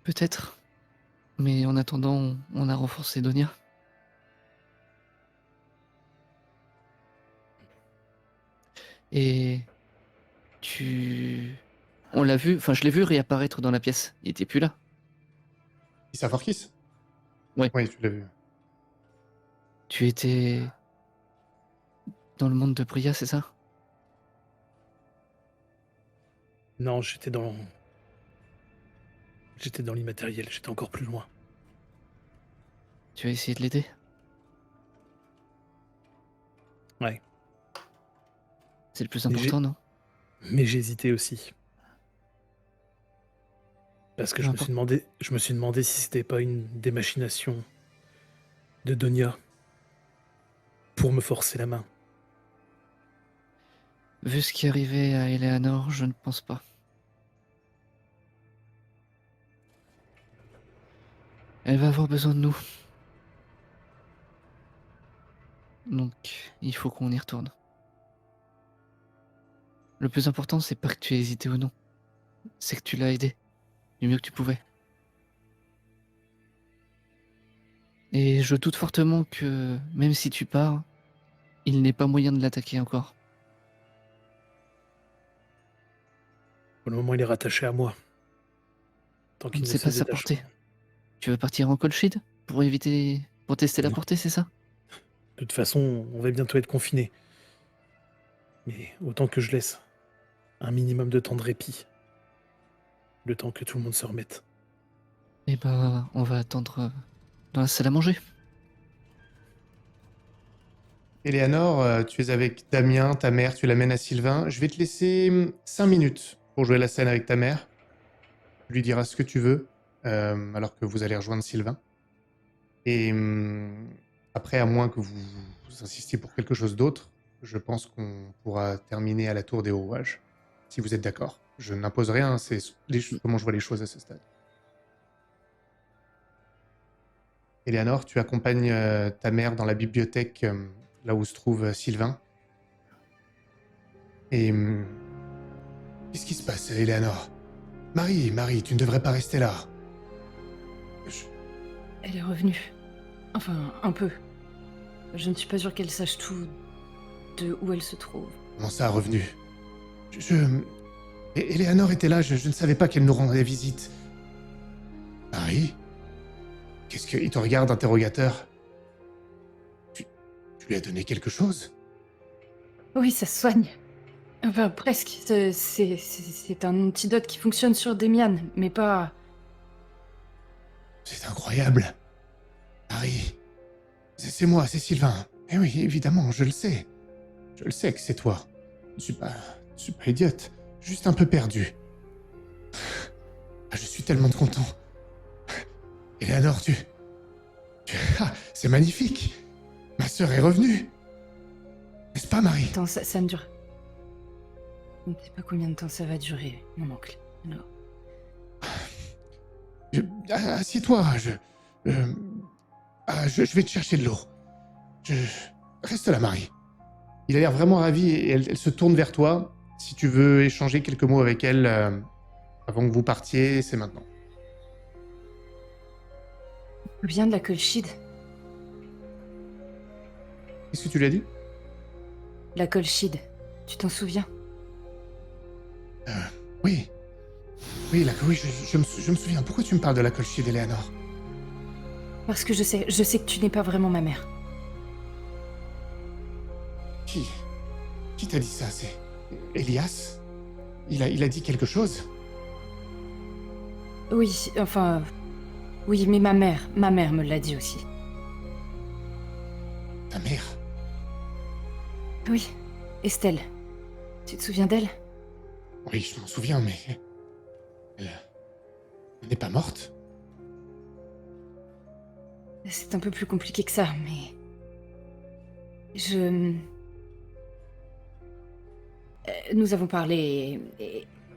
Peut-être. Mais en attendant, on a renforcé Donia. Et tu... On l'a vu, enfin je l'ai vu réapparaître dans la pièce. Il était plus là. Issa Forkis? Ouais. Oui, tu l'as vu. Tu étais dans le monde de Bria, c'est ça? Non, j'étais dans l'immatériel, j'étais encore plus loin. Tu as essayé de l'aider? Ouais. C'est le plus Mais important, non? Mais j'hésitais aussi. Parce que je me suis demandé si c'était pas une des machinations de Donia pour me forcer la main. Vu ce qui arrivait à Eleanor, je ne pense pas. Elle va avoir besoin de nous. Donc, il faut qu'on y retourne. Le plus important, c'est pas que tu aies hésité ou non. C'est que tu l'as aidé du mieux que tu pouvais. Et je doute fortement que, même si tu pars, il n'ait pas moyen de l'attaquer encore. Pour le moment, il est rattaché à moi. Tant qu'il ne C'est se pas sa détache portée. pas. Tu veux partir en Colchide pour éviter... pour tester la Oui. portée, c'est ça? De toute façon, on va bientôt être confinés. Mais autant que je laisse un minimum de temps de répit. Le temps que tout le monde se remette. Eh ben, on va attendre dans la salle à manger. Eleanor, tu es avec Damien, ta mère, tu l'amènes à Sylvain. Je vais te laisser 5 minutes pour jouer la scène avec ta mère. Tu lui diras ce que tu veux, alors que vous allez rejoindre Sylvain. Et après, à moins que vous insistiez pour quelque chose d'autre, je pense qu'on pourra terminer à la tour des Hauts Rouages, si vous êtes d'accord. Je n'impose rien, c'est comment je vois les choses à ce stade. Eleanor, tu accompagnes ta mère dans la bibliothèque, là où se trouve Sylvain. Et... qu'est-ce qui se passe, Eleanor? Marie, tu ne devrais pas rester là. Elle est revenue. Enfin, un peu. Je ne suis pas sûre qu'elle sache tout de où elle se trouve. Comment ça, revenu? Eleanor était là, je ne savais pas qu'elle nous rendrait visite. Marie? Qu'est-ce que... Il te regarde, interrogateur. Tu lui as donné quelque chose? Oui, ça se soigne. Enfin, presque. C'est un antidote qui fonctionne sur Demian, mais pas... C'est incroyable. Marie, c'est moi, c'est Sylvain. Eh oui, évidemment, je le sais. Je le sais que c'est toi. Je suis pas idiote. Juste un peu perdu. Ah, je suis tellement content. Eleanor, Ah, c'est magnifique. Ma sœur est revenue. N'est-ce pas, Marie? Attends, ça me dure. Je ne sais pas combien de temps ça va durer, mon oncle. Alors... Assieds-toi, je vais te chercher de l'eau. Reste là, Marie. Il a l'air vraiment ravi et elle se tourne vers toi. Si tu veux échanger quelques mots avec elle avant que vous partiez, c'est maintenant. Bien de la Colchide. Qu'est-ce que tu lui as dit? La Colchide. Tu t'en souviens? Oui. Oui, oui, je me souviens. Pourquoi tu me parles de la colchier d'Eleanor? Parce que je sais que tu n'es pas vraiment ma mère. Qui t'a dit ça? C'est Elias? Il a dit quelque chose? Oui, enfin... Oui, mais ma mère me l'a dit aussi. Ta mère? Oui, Estelle. Tu te souviens d'elle? Oui, je m'en souviens, mais... Elle n'est pas morte? C'est un peu plus compliqué que ça, mais... Nous avons parlé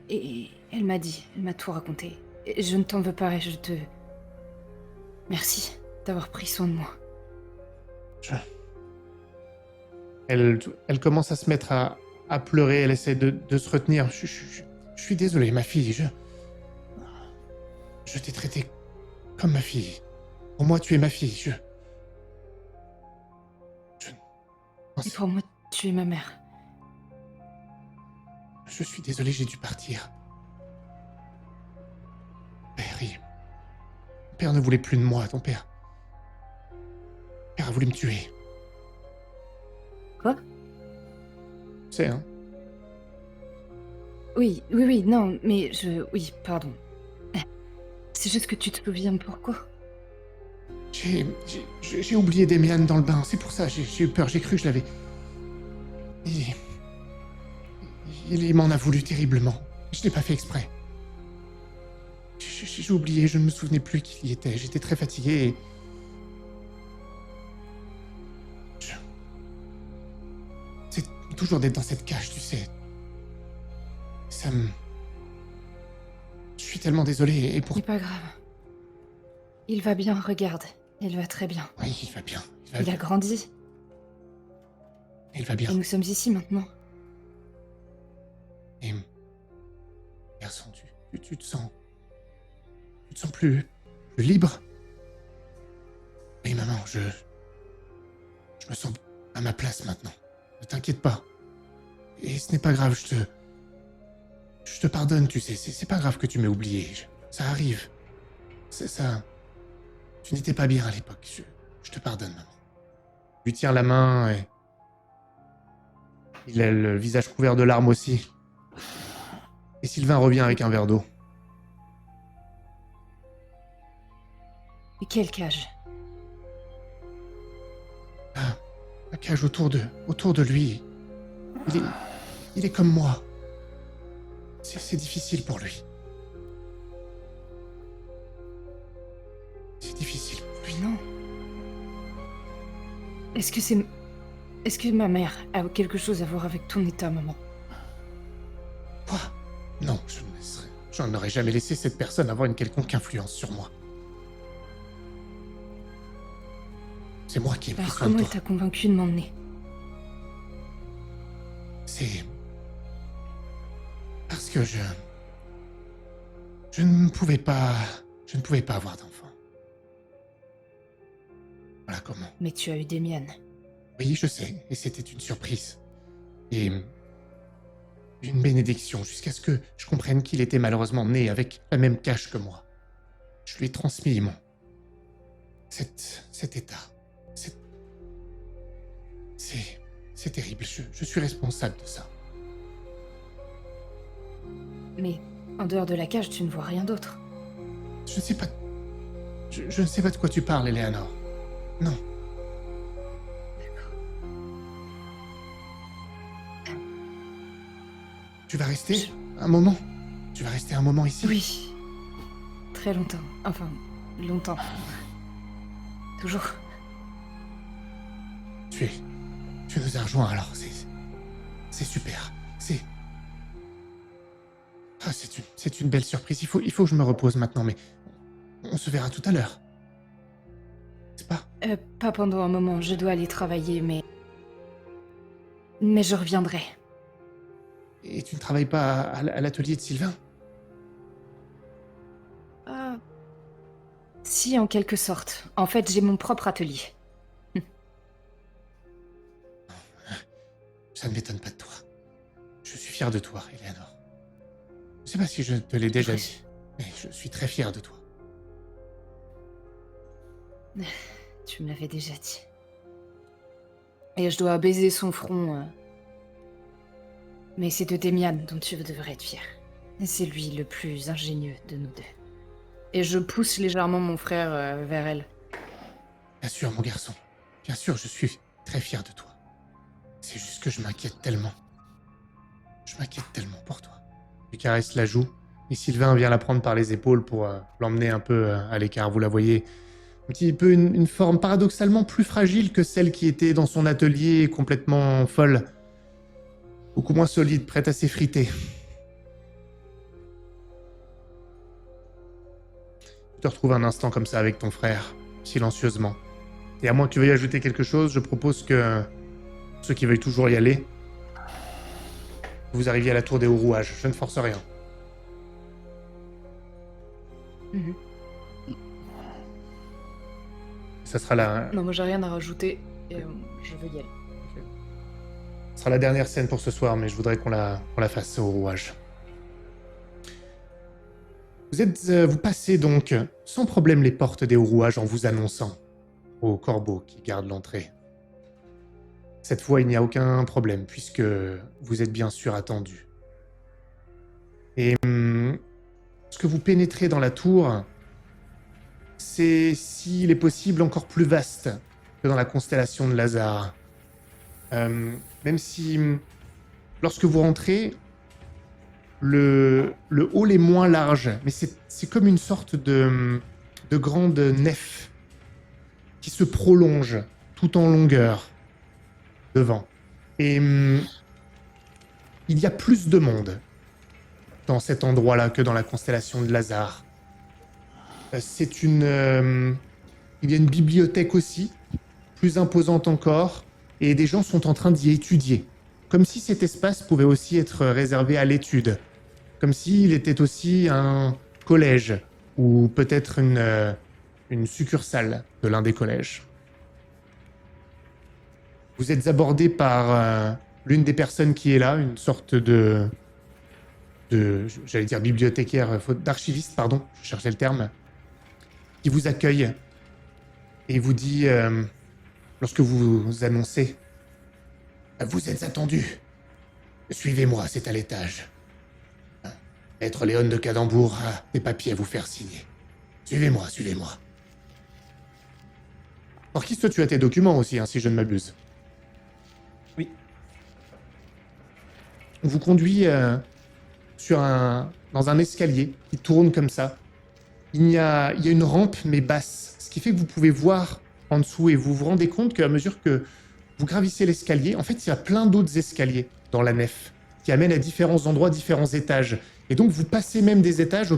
et elle m'a tout raconté. Et je ne t'en veux pas et je te... Merci d'avoir pris soin de moi. Elle commence à se mettre à pleurer, elle essaie de se retenir. Je suis désolé, ma fille, je t'ai traité comme ma fille. Pour moi, tu es ma fille, Et pour moi, tu es ma mère. Je suis désolé, j'ai dû partir. Ton père ne voulait plus de moi, ton père. Ton père a voulu me tuer. Quoi? Tu sais, hein? Oui, non, mais Oui, pardon. C'est juste que tu te souviens pourquoi? J'ai oublié Demian dans le bain, c'est pour ça, j'ai eu peur, j'ai cru que je l'avais... Il m'en a voulu terriblement. Je l'ai pas fait exprès. J'ai oublié, je ne me souvenais plus qu'il y était. J'étais très fatigué et... C'est toujours d'être dans cette cage, tu sais. Ça me... Je suis tellement désolé et pour... C'est pas grave. Il va bien, regarde. Il va très bien. Oui, il va bien. Il a grandi. Il va bien. Et nous sommes ici maintenant. Et... Garçon, tu te sens... Tu te sens plus libre? Oui, maman, je me sens à ma place maintenant. Ne t'inquiète pas. Et ce n'est pas grave, je te pardonne, tu sais. C'est pas grave que tu m'aies oublié. Ça arrive. C'est ça... Tu n'étais pas bien à l'époque. Je te pardonne, maman. Je lui tiens la main et... Il a le visage couvert de larmes aussi. Et Sylvain revient avec un verre d'eau. Et quelle cage? La cage autour de lui. Il est comme moi. C'est difficile pour lui. C'est difficile pour lui. Non. Est-ce que ma mère a quelque chose à voir avec ton état, maman? Quoi? Non, je n'aurais jamais laissé cette personne avoir une quelconque influence sur moi. C'est moi qui ai pris Alors soin de comment elle toi. t'a convaincu de m'emmener? C'est... Parce que je ne pouvais pas avoir d'enfant. Voilà comment. Mais tu as eu des miennes. Oui, je sais, et c'était une surprise. Et une bénédiction, jusqu'à ce que je comprenne qu'il était malheureusement né avec la même cache que moi. Je lui ai transmis cet état. C'est terrible, je suis responsable de ça. Mais en dehors de la cage, tu ne vois rien d'autre. Je ne sais pas... Je ne sais pas de quoi tu parles, Eleanor. Non. Tu vas rester un moment? Tu vas rester un moment ici? Oui. Très longtemps. Enfin, longtemps. Toujours. Tu nous as rejoints alors, c'est super. C'est une belle surprise. Il faut que je me repose maintenant, mais on se verra tout à l'heure. C'est pas? Pas pendant un moment, je dois aller travailler, mais je reviendrai. Et tu ne travailles pas à l'atelier de Sylvain? Si, en quelque sorte. En fait, j'ai mon propre atelier. Ça ne m'étonne pas de toi. Je suis fier de toi, Eleanor. sais pas si je te l'ai déjà dit, mais je suis très fier de toi. Tu me l'avais déjà dit. Et je dois baiser son front. Mais c'est de Demian dont tu devrais être fier. C'est lui le plus ingénieux de nous deux. Et je pousse légèrement mon frère vers elle. Bien sûr, mon garçon. Bien sûr, je suis très fier de toi. C'est juste que je m'inquiète tellement. Je m'inquiète tellement pour toi. Je caresse la joue, et Sylvain vient la prendre par les épaules pour l'emmener un peu à l'écart. Vous la voyez, un petit peu une forme paradoxalement plus fragile que celle qui était dans son atelier, complètement folle. Beaucoup moins solide, prête à s'effriter. Tu te retrouves un instant comme ça avec ton frère, silencieusement. Et à moins que tu veuilles ajouter quelque chose, je propose que ceux qui veuillent toujours y aller, vous arriviez à la tour des hauts rouages. Je ne force rien. Mhm. Ça sera Non, moi j'ai rien à rajouter et je veux y aller. ce sera la dernière scène pour ce soir, mais je voudrais qu'on la fasse au rouage. Vous passez donc sans problème les portes des hauts rouages en vous annonçant au corbeau qui garde l'entrée. Cette fois, il n'y a aucun problème, puisque vous êtes bien sûr attendu. Et lorsque vous pénétrez dans la tour, c'est, s'il est possible, encore plus vaste que dans la constellation de Lazare. Même si, lorsque vous rentrez, le hall est moins large, mais c'est comme une sorte de grande nef qui se prolonge tout en longueur devant. Et il y a plus de monde dans cet endroit-là que dans la constellation de Lazare. Il y a une bibliothèque aussi, plus imposante encore, et des gens sont en train d'y étudier. Comme si cet espace pouvait aussi être réservé à l'étude. Comme s'il était aussi un collège, ou peut-être une succursale de l'un des collèges. Vous êtes abordé par l'une des personnes qui est là, une sorte j'allais dire bibliothécaire, d'archiviste, pardon, je cherchais le terme, qui vous accueille et vous dit, lorsque vous annoncez, vous êtes attendu. Suivez-moi, c'est à l'étage. Maître Léon de Cadambour a des papiers à vous faire signer. Suivez-moi, suivez-moi. Orchis, toi, tu as tes documents aussi, hein, si je ne m'abuse. Oui. On vous conduit dans un escalier qui tourne comme ça. Il y a une rampe, mais basse, ce qui fait que vous pouvez voir en dessous et vous vous rendez compte qu'à mesure que vous gravissez l'escalier, en fait, il y a plein d'autres escaliers dans la nef qui amènent à différents endroits, différents étages. Et donc, vous passez même des étages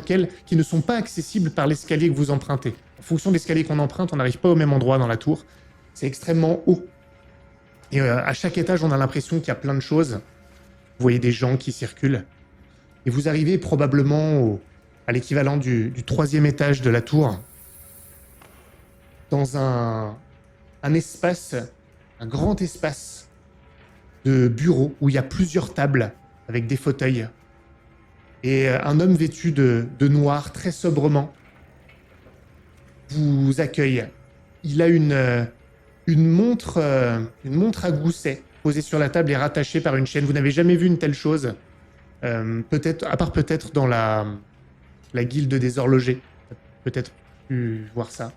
qui ne sont pas accessibles par l'escalier que vous empruntez. En fonction de l'escalier qu'on emprunte, on n'arrive pas au même endroit dans la tour. C'est extrêmement haut. Et à chaque étage, on a l'impression qu'il y a plein de choses. Vous voyez des gens qui circulent. Et vous arrivez probablement à l'équivalent du 3e étage de la tour, dans un espace, un grand espace de bureau où il y a plusieurs tables avec des fauteuils. Et un homme vêtu de noir, très sobrement, vous accueille. Il a une montre à gousset posée sur la table et rattachée par une chaîne. Vous n'avez jamais vu une telle chose, à part peut-être dans la guilde des horlogers. Peut-être pu voir ça.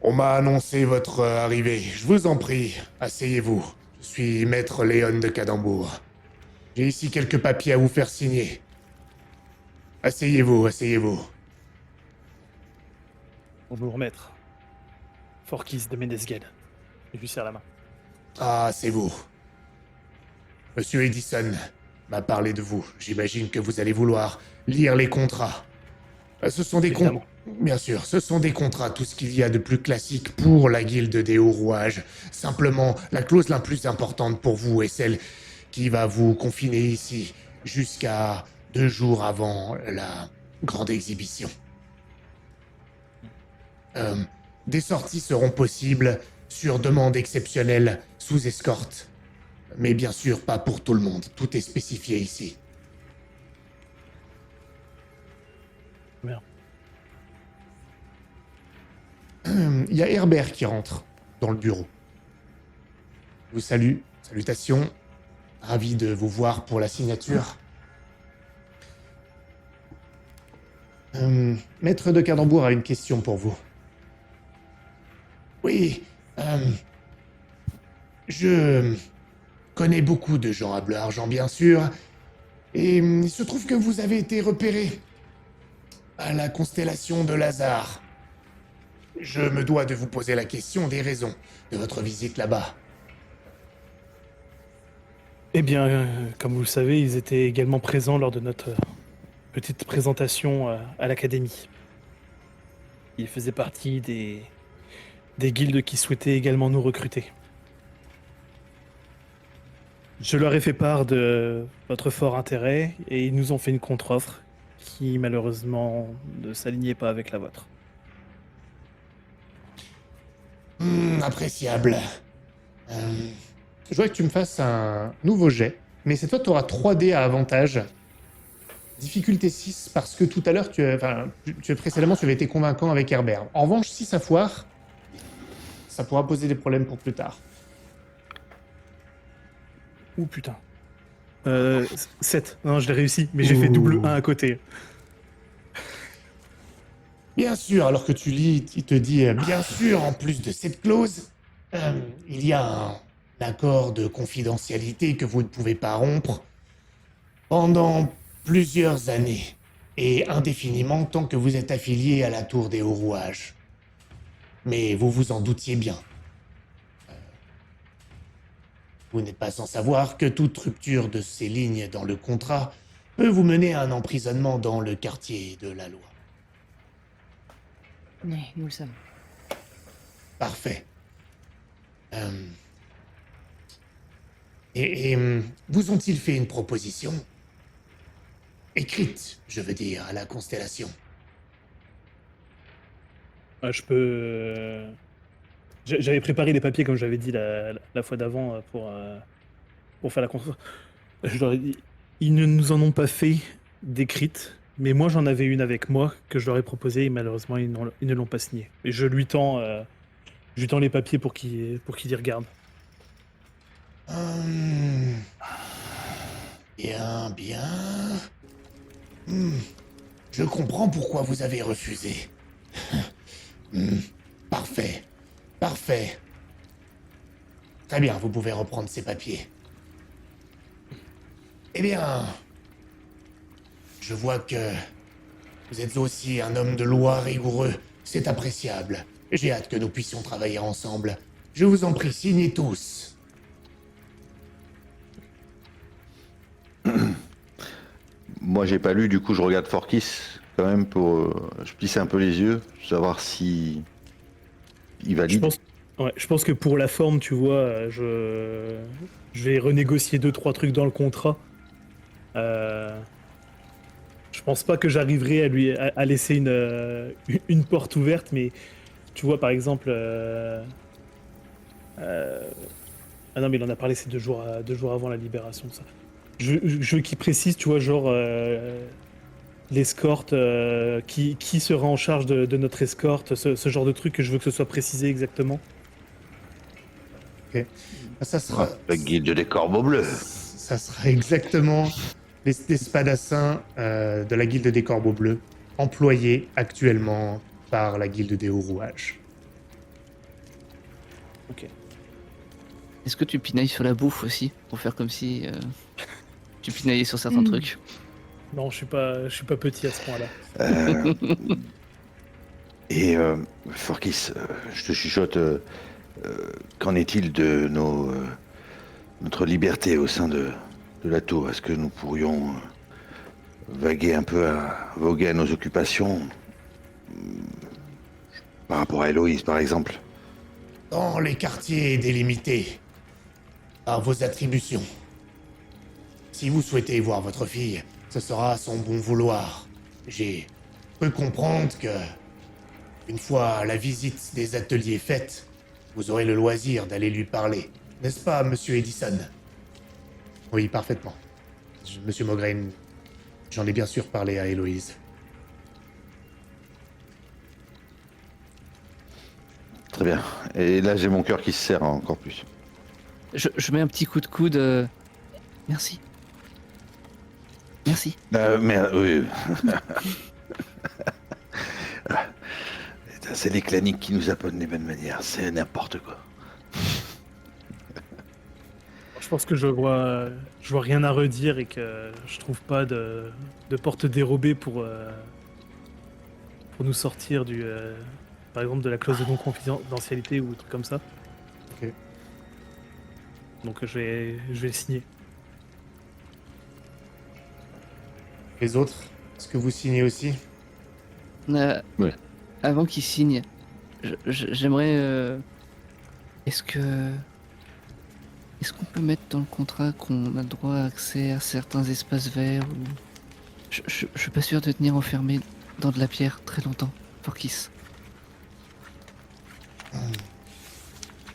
On m'a annoncé votre arrivée. Je vous en prie, asseyez-vous. Je suis maître Léon de Cadambour. J'ai ici quelques papiers à vous faire signer. Asseyez-vous, asseyez-vous. Bonjour, maître. Forkis de Médesguel. Je lui serre la main. Ah, c'est vous. Monsieur Edison m'a parlé de vous. J'imagine que vous allez vouloir lire les contrats. Ce sont des contrats. Évidemment. Bien sûr, ce sont des contrats, tout ce qu'il y a de plus classique pour la guilde des hauts rouages. Simplement, la clause la plus importante pour vous est celle qui va vous confiner ici jusqu'à 2 jours avant la grande exhibition. Des sorties seront possibles sur demande exceptionnelle sous escorte. Mais bien sûr, pas pour tout le monde. Tout est spécifié ici. Bien. Il y a Herbert qui rentre dans le bureau. Je vous salue, salutations. Ravi de vous voir pour la signature. Maître de Cardambourg a une question pour vous. Oui, je connais beaucoup de gens à Bleu-Argent, bien sûr, et il se trouve que vous avez été repéré à la constellation de Lazare. Je me dois de vous poser la question des raisons de votre visite là-bas. Eh bien, comme vous le savez, ils étaient également présents lors de notre petite présentation à l'académie. Ils faisaient partie des guildes qui souhaitaient également nous recruter. Je leur ai fait part de votre fort intérêt et ils nous ont fait une contre-offre qui malheureusement ne s'alignait pas avec la vôtre. Appréciable. Je voudrais que tu me fasses un nouveau jet, mais cette fois tu auras 3 dés à avantage. Difficulté 6, parce que tout à l'heure, précédemment, tu avais été convaincant avec Herbert. En revanche, si ça foire, ça pourra poser des problèmes pour plus tard. Ouh putain. 7. Non, je l'ai réussi, mais j'ai fait double 1 à côté. Bien sûr, alors que tu lis, il te dit bien sûr, en plus de cette clause, il y a un accord de confidentialité que vous ne pouvez pas rompre pendant plusieurs années et indéfiniment tant que vous êtes affilié à la Tour des Hauts Rouages. Mais vous vous en doutiez bien. Vous n'êtes pas sans savoir que toute rupture de ces lignes dans le contrat peut vous mener à un emprisonnement dans le quartier de la loi. Oui, nous le sommes. Parfait. Vous ont-ils fait une proposition écrite, je veux dire, à la constellation? Je peux... J'avais préparé les papiers, comme j'avais dit la fois d'avant, pour faire la conférence. Je leur ai dit, ils ne nous en ont pas fait d'écrite, mais moi j'en avais une avec moi que je leur ai proposée et malheureusement ils ne l'ont pas signée. Et je lui tends les papiers pour qu'il y regarde. Bien, bien. Je comprends pourquoi vous avez refusé. Parfait. Parfait. Très bien, vous pouvez reprendre ces papiers. Eh bien, je vois que vous êtes aussi un homme de loi rigoureux. C'est appréciable. J'ai hâte que nous puissions travailler ensemble. Je vous en prie, signez tous. Moi, j'ai pas lu, du coup, je regarde Forkis quand même pour. Je plisse un peu les yeux, savoir si. Il valide. Je pense que pour la forme, tu vois, je vais renégocier 2-3 trucs dans le contrat. Je pense pas que j'arriverai à laisser une porte ouverte, mais tu vois, par exemple. Ah non, mais il en a parlé, c'est 2 jours avant la libération, ça. Je veux qu'il précise, tu vois, genre l'escorte, qui sera en charge de notre escorte, ce genre de truc, que je veux que ce soit précisé exactement. Ok. Ça sera... La guilde des Corbeaux Bleus. Ça sera exactement les spadassins de la guilde des Corbeaux Bleus, employés actuellement par la guilde des Hauts Rouages. Ok. Est-ce que tu pinailles sur la bouffe aussi, pour faire comme si tu pinaillais sur certains trucs? Non, je suis pas petit à ce point-là. Et Forkis, je te chuchote, qu'en est-il de notre liberté au sein de la tour? Est-ce que nous pourrions vaguer un peu, voguer à nos occupations par rapport à Héloïse, par exemple? Dans les quartiers délimités par vos attributions. Si vous souhaitez voir votre fille, ce sera à son bon vouloir. J'ai pu comprendre que, une fois la visite des ateliers faite, vous aurez le loisir d'aller lui parler. N'est-ce pas, monsieur Edison? Oui, parfaitement. Monsieur Mograine, j'en ai bien sûr parlé à Héloïse. Très bien. Et là, j'ai mon cœur qui se serre encore plus. Je mets un petit coup de coude. Merci. Merci. Mais oui. Putain, c'est les claniques qui nous apprennent les bonnes manières. C'est n'importe quoi. Je pense que je vois rien à redire et que je trouve pas de porte dérobée pour nous sortir par exemple de la clause de non-confidentialité ou un truc comme ça. Ok. Donc je vais le signer. Les autres, est-ce que vous signez aussi? Ouais. Avant qu'il signe, j'aimerais. Est-ce qu'on peut mettre dans le contrat qu'on a droit à accès à certains espaces verts ou... je suis pas sûr de tenir enfermé dans de la pierre très longtemps, Porkis.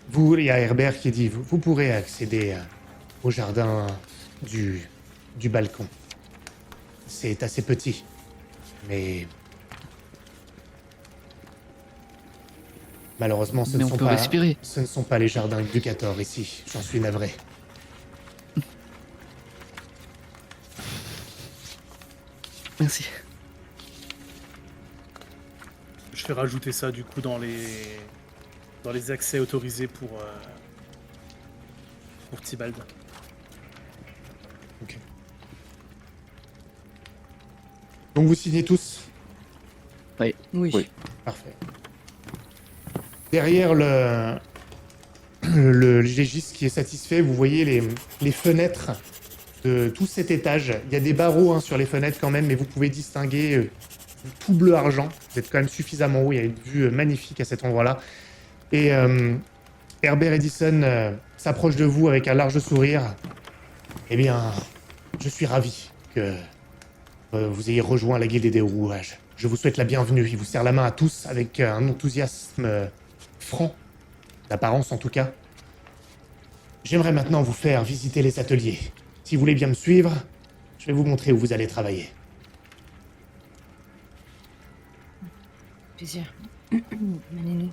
Vous, il y a Herbert qui dit, vous pourrez accéder au jardin du balcon. C'est assez petit, mais malheureusement, Mais on peut respirer. ce ne sont pas les jardins Educator ici. J'en suis navré. Merci. Je vais rajouter ça du coup dans les accès autorisés pour Tibald. Ok. Donc vous signez tous? Oui. Oui. Parfait. Derrière le légiste qui est satisfait, vous voyez les fenêtres de tout cet étage. Il y a des barreaux sur les fenêtres quand même, mais vous pouvez distinguer tout bleu argent. Vous êtes quand même suffisamment haut, il y a une vue magnifique à cet endroit-là. Et Herbert Edison s'approche de vous avec un large sourire. Eh bien, je suis ravi que vous ayez rejoint la Guilde des Rouages. Je vous souhaite la bienvenue. Il vous serre la main à tous avec un enthousiasme franc, d'apparence en tout cas. J'aimerais maintenant vous faire visiter les ateliers. Si vous voulez bien me suivre, je vais vous montrer où vous allez travailler. Plaisir. Menez-nous.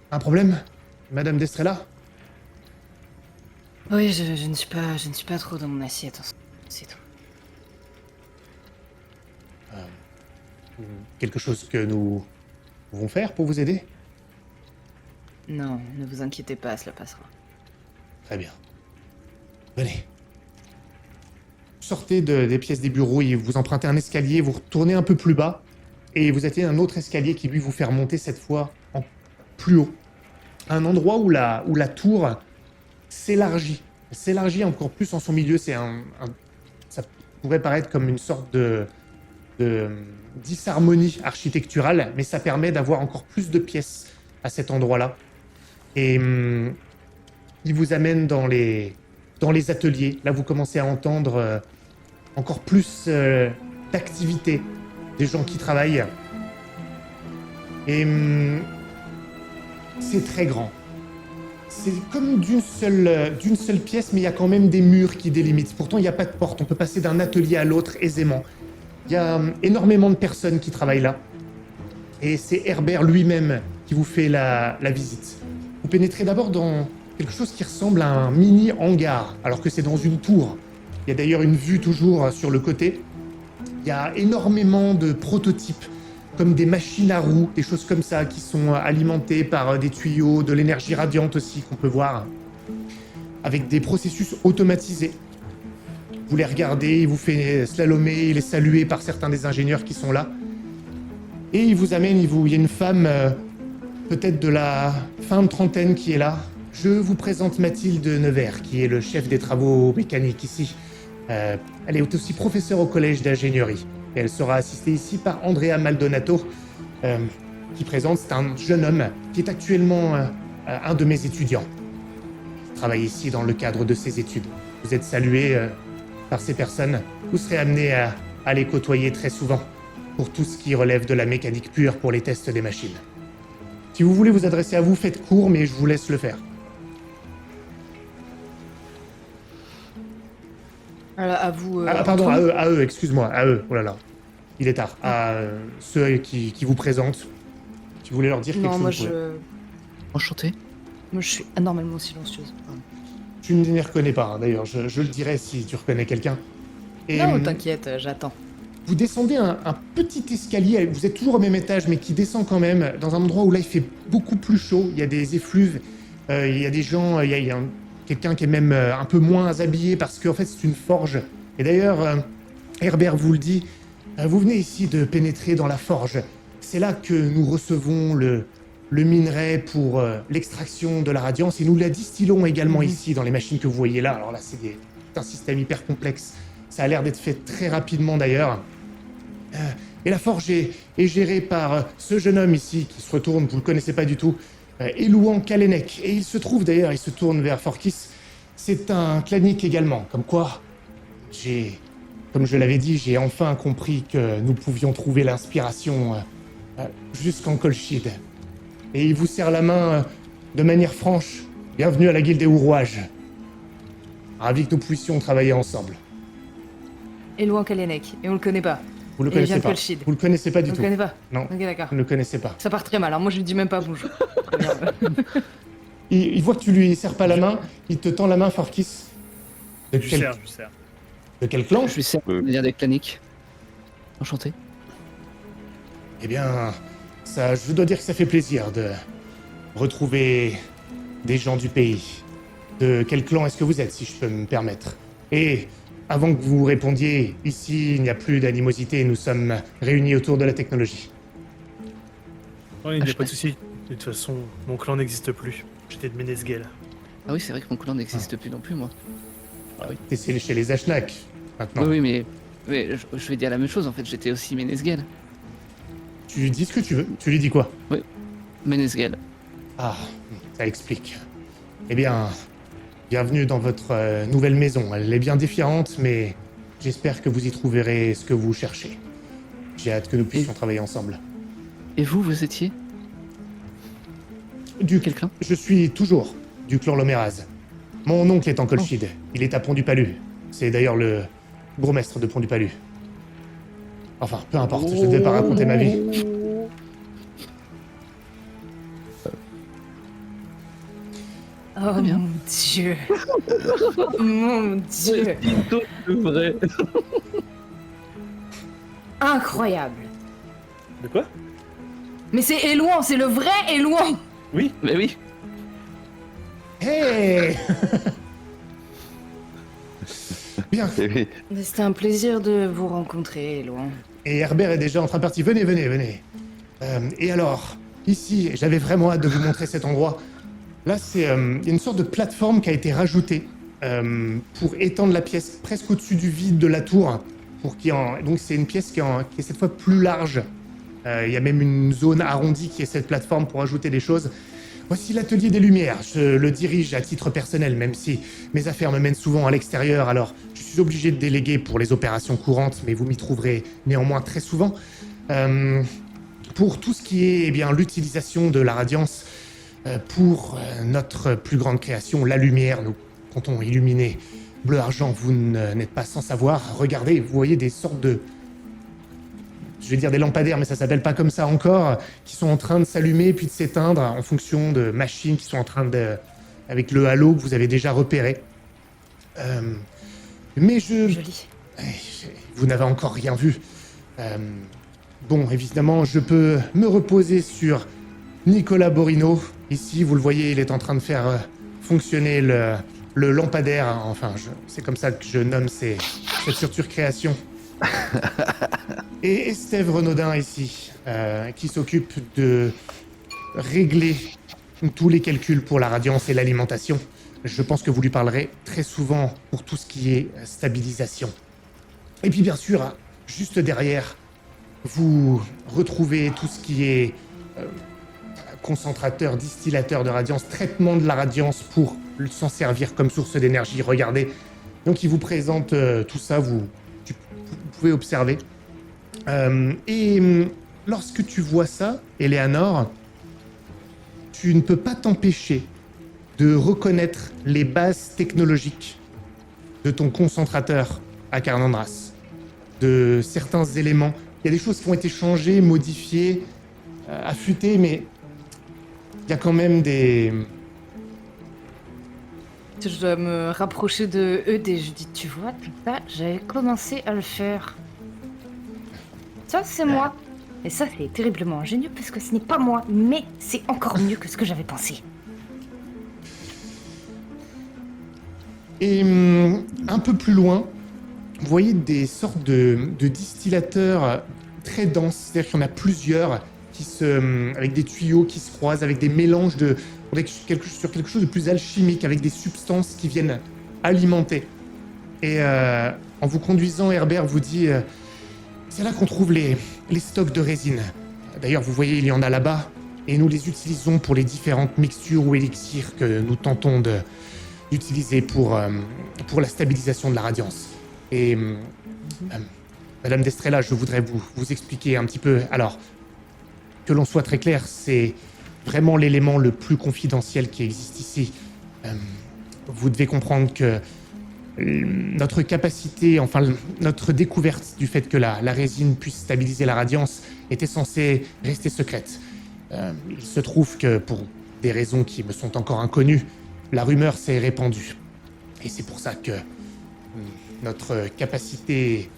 Un problème, Madame Destrella? Oui, je ne suis pas trop dans mon assiette. C'est tout. Quelque chose que nous pouvons faire pour vous aider? Non, ne vous inquiétez pas, cela passera. Très bien. Venez. Sortez des pièces des bureaux et vous empruntez un escalier, vous retournez un peu plus bas et vous atteignez un autre escalier qui lui vous fait remonter cette fois en plus haut. Un endroit où la tour s'élargit. S'élargit encore plus en son milieu. Ça pourrait paraître comme une sorte de disharmonie architecturale, mais ça permet d'avoir encore plus de pièces à cet endroit-là. Et il vous amène dans les ateliers. Là, vous commencez à entendre encore plus d'activité, des gens qui travaillent. Et c'est très grand. C'est comme d'une seule pièce, mais il y a quand même des murs qui délimitent. Pourtant, il n'y a pas de porte. On peut passer d'un atelier à l'autre aisément. Il y a énormément de personnes qui travaillent là. Et c'est Herbert lui-même qui vous fait la visite. Vous pénétrez d'abord dans quelque chose qui ressemble à un mini hangar, alors que c'est dans une tour. Il y a d'ailleurs une vue toujours sur le côté. Il y a énormément de prototypes, comme des machines à roues, des choses comme ça, qui sont alimentées par des tuyaux, de l'énergie radiante aussi qu'on peut voir, avec des processus automatisés. Vous les regardez, il vous fait slalomer, il est salué par certains des ingénieurs qui sont là. Et il vous amène, il y a une femme, peut-être de la fin de trentaine qui est là. Je vous présente Mathilde Nevers, qui est le chef des travaux mécaniques ici. Elle est aussi professeure au collège d'ingénierie. Et elle sera assistée ici par Andrea Maldonato, qui présente, c'est un jeune homme qui est actuellement un de mes étudiants. Il travaille ici dans le cadre de ses études. Vous êtes salué par ces personnes. Vous serez amené à les côtoyer très souvent pour tout ce qui relève de la mécanique pure pour les tests des machines. Si vous voulez vous adresser à vous, faites court, mais je vous laisse le faire. Alors, à vous. Pardon, Antoine. à eux, excuse-moi, à eux, oh là là. Il est tard. À ceux qui vous présentent, Tu voulais leur dire quelque Non, chose moi vous pouvez. Enchanté. moi je suis anormalement silencieuse. Tu ne les reconnais pas, hein, d'ailleurs. Je le dirais si tu reconnais quelqu'un. Et Non, t'inquiète, j'attends. vous descendez un petit escalier. Vous êtes toujours au même étage, mais qui descend quand même dans un endroit où là il fait beaucoup plus chaud. Il y a des effluves. Il y a des gens. Il y a quelqu'un qui est même un peu moins habillé parce qu'en fait c'est une forge. Et d'ailleurs, Herbert vous le dit. Vous venez ici de pénétrer dans la forge. C'est là que nous recevons le minerai pour l'extraction de la radiance et nous la distillons également ici dans les machines que vous voyez là. Alors là, c'est un système hyper complexe. Ça a l'air d'être fait très rapidement d'ailleurs. Et la forge est gérée par ce jeune homme ici qui se retourne, vous le connaissez pas du tout, Elouan Kalenek. Et il se trouve d'ailleurs, il se tourne vers Forkis. C'est un clanique également. Comme quoi, comme je l'avais dit, j'ai enfin compris que nous pouvions trouver l'inspiration jusqu'en Colchide. Et il vous serre la main de manière franche. Bienvenue à la guilde des Ourouages. Ravi que nous puissions travailler ensemble. Elouan Kalenek, et on le connaît pas. Vous le Et il vient connaissez de pas. Colchide. Vous le connaissez pas du On le tout. connaît pas. Non, Ok, d'accord. vous ne le connaissez pas. Ça part très mal, alors moi je lui dis même pas bonjour. Très bien. Il voit que tu lui serres pas la main. Il te tend la main, Forkis. De Je quel, sers, je sers. de quel clan? Je lui sers de manière des claniques. Enchanté. Eh bien, ça, je dois dire que ça fait plaisir de retrouver des gens du pays. De quel clan est-ce que vous êtes, si je peux me permettre? Et avant que vous répondiez, ici, il n'y a plus d'animosité, nous sommes réunis autour de la technologie. Ouais, il n'y je a pas de sais. souci. De toute façon, mon clan n'existe plus. J'étais de Ménesguel. Ah oui, c'est vrai que mon clan n'existe plus non plus, moi. T'es chez les Ashnak, maintenant. Oui, oui, mais je vais dire la même chose, en fait, j'étais aussi Ménesguel. Tu dis ce que tu veux. Tu lui dis quoi? Ménesguel. Ah, ça explique. Eh bien, bienvenue dans votre nouvelle maison. Elle est bien différente, mais j'espère que vous y trouverez ce que vous cherchez. J'ai hâte que nous puissions travailler ensemble. Et vous étiez quel clan? Je suis toujours du clan Loméraz. Mon oncle est en Colchide. Il est à Pont-du-Palu. C'est d'ailleurs le bourgmestre de Pont-du-Palu. Enfin, peu importe, je ne vais pas raconter ma vie. Oh Très bien. mon dieu. Mon dieu. C'est vrai. Incroyable. De quoi? Mais c'est Elouan, c'est le vrai Elouan. Oui. Mais oui. Hey Bien. Mais c'était un plaisir de vous rencontrer, Elouan. Et Herbert est déjà en train de partir. Venez, venez, venez. Et alors, ici, j'avais vraiment hâte de vous montrer cet endroit. Là, c'est y a une sorte de plateforme qui a été rajoutée pour étendre la pièce presque au-dessus du vide de la tour. Donc c'est une pièce qui est cette fois plus large. Il y a même une zone arrondie qui est cette plateforme pour ajouter des choses. Voici l'atelier des Lumières. Je le dirige à titre personnel, même si mes affaires me mènent souvent à l'extérieur. Alors, je suis obligé de déléguer pour les opérations courantes, mais vous m'y trouverez néanmoins très souvent. Pour tout ce qui est l'utilisation de la radiance pour notre plus grande création, la lumière, nous comptons illuminer bleu-argent. Vous n'êtes pas sans savoir. Regardez, vous voyez des sortes de... Je vais dire des lampadaires, mais ça s'appelle pas comme ça encore, qui sont en train de s'allumer puis de s'éteindre en fonction de machines qui sont en train de... avec le halo que vous avez déjà repéré. Mais Joli. vous n'avez encore rien vu. Bon, évidemment, je peux me reposer sur Nicolas Borino. Ici, vous le voyez, il est en train de faire fonctionner le lampadaire. Enfin, c'est comme ça que je nomme cette structure création. Et Estève Renaudin ici, qui s'occupe de régler tous les calculs pour la radiance et l'alimentation. Je pense que vous lui parlerez très souvent pour tout ce qui est stabilisation. Et puis bien sûr, juste derrière, vous retrouvez tout ce qui est concentrateur, distillateur de radiance, traitement de la radiance pour s'en servir comme source d'énergie. Regardez. Donc il vous présente tout ça, vous pouvez observer. Et lorsque tu vois ça, Eleanor, tu ne peux pas t'empêcher de reconnaître les bases technologiques de ton concentrateur à Carnandras, de certains éléments. Il y a des choses qui ont été changées, modifiées, affûtés, mais il y a quand même des... Je dois me rapprocher de Eud et je dis, tu vois, tout ça, j'avais commencé à le faire. Ça, c'est moi. Et ça, c'est terriblement ingénieux parce que ce n'est pas moi, mais c'est encore mieux que ce que j'avais pensé. Et un peu plus loin, vous voyez des sortes de distillateurs très denses, c'est-à-dire qu'il y en a plusieurs avec des tuyaux qui se croisent, avec des mélanges sur quelque chose de plus alchimique, avec des substances qui viennent alimenter. Et en vous conduisant, Herbert vous dit c'est là qu'on trouve les stocks de résine. D'ailleurs, vous voyez, il y en a là-bas, et nous les utilisons pour les différentes mixtures ou élixirs que nous tentons d'utiliser pour la stabilisation de la radiance. Et Madame d'Estrella, je voudrais vous expliquer un petit peu. Alors, que l'on soit très clair, c'est vraiment l'élément le plus confidentiel qui existe ici. Vous devez comprendre que notre capacité, enfin notre découverte du fait que la résine puisse stabiliser la radiance était censée rester secrète. Il se trouve que, pour des raisons qui me sont encore inconnues, la rumeur s'est répandue. Et c'est pour ça que notre capacité,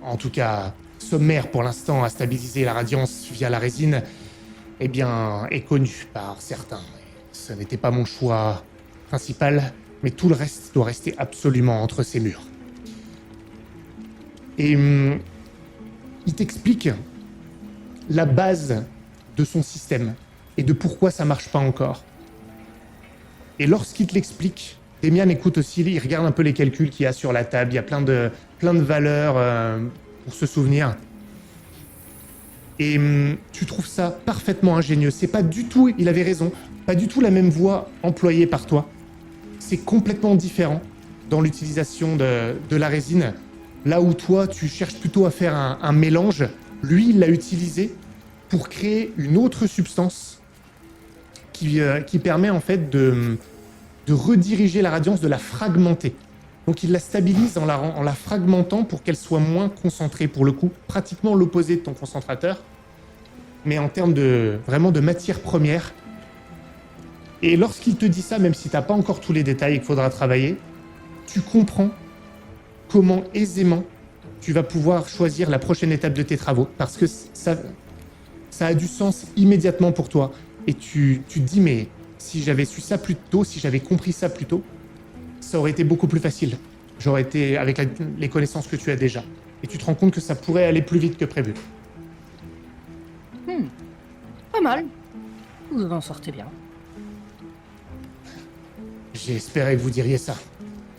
en tout cas sommaire pour l'instant, à stabiliser la radiance via la résine, eh bien, est connue par certains. Ce n'était pas mon choix principal, mais tout le reste doit rester absolument entre ces murs. Et il t'explique la base de son système et de pourquoi ça marche pas encore. Et lorsqu'il te l'explique, Demian écoute aussi, il regarde un peu les calculs qu'il y a sur la table, il y a plein de valeurs pour se souvenir. Et tu trouves ça parfaitement ingénieux. C'est pas du tout, il avait raison, pas du tout la même voie employée par toi. C'est complètement différent dans l'utilisation de la résine. Là où toi, tu cherches plutôt à faire un mélange, lui, il l'a utilisé pour créer une autre substance qui permet en fait de rediriger la radiance, de la fragmenter. Donc il la stabilise en la fragmentant pour qu'elle soit moins concentrée, pour le coup, pratiquement l'opposé de ton concentrateur, mais en termes vraiment de matière première. Et lorsqu'il te dit ça, même si t'as pas encore tous les détails et qu'il faudra travailler, tu comprends comment aisément tu vas pouvoir choisir la prochaine étape de tes travaux, parce que ça a du sens immédiatement pour toi. Et tu te dis, mais si j'avais su ça plus tôt, si j'avais compris ça plus tôt, ça aurait été beaucoup plus facile. J'aurais été avec les connaissances que tu as déjà. Et tu te rends compte que ça pourrait aller plus vite que prévu. Pas mal. Vous en sortez bien. J'espérais que vous diriez ça.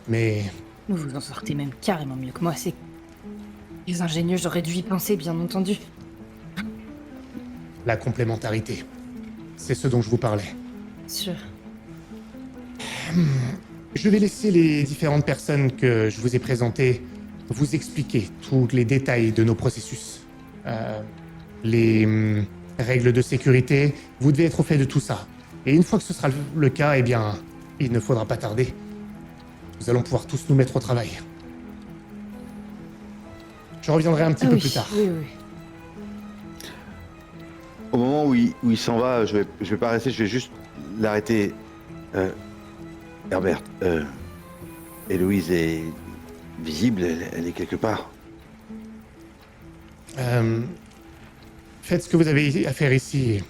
Mais Vous vous en sortez même carrément mieux que moi. C'est... Les ingénieux, j'aurais dû y penser, bien entendu. la complémentarité, c'est ce dont je vous parlais. Sûr. Je vais laisser les différentes personnes que je vous ai présentées vous expliquer tous les détails de nos processus. Les règles de sécurité, vous devez être au fait de tout ça. Et une fois que ce sera le cas, eh bien, il ne faudra pas tarder. Nous allons pouvoir tous nous mettre au travail. Je reviendrai un petit peu plus tard. Oui. Au moment où il s'en va, je vais pas rester, je vais juste l'arrêter. Herbert, Héloïse est visible, elle est quelque part. Faites ce que vous avez à faire ici et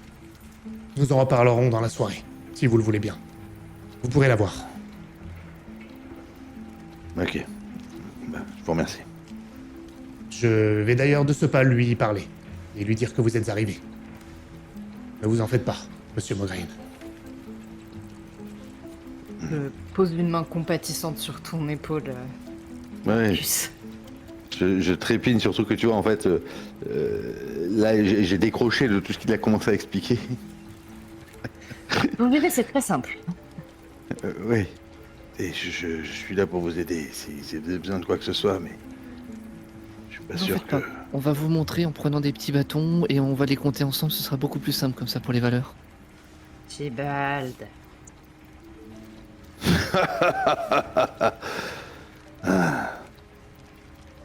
nous en reparlerons dans la soirée, si vous le voulez bien. Vous pourrez la voir. Ok. Bah, je vous remercie. Je vais d'ailleurs de ce pas lui parler et lui dire que vous êtes arrivé. Ne vous en faites pas, monsieur Mograine. Je pose une main compatissante sur ton épaule. Ouais, Marcus. je trépigne surtout que tu vois, en fait, là j'ai décroché de tout ce qu'il a commencé à expliquer. Vous verrez, c'est très simple. Oui. Et je suis là pour vous aider si vous avez besoin de quoi que ce soit, mais je suis pas Vous en sûr faites que... pas. On va vous montrer en prenant des petits bâtons et on va les compter ensemble, ce sera beaucoup plus simple comme ça pour les valeurs. Tibald.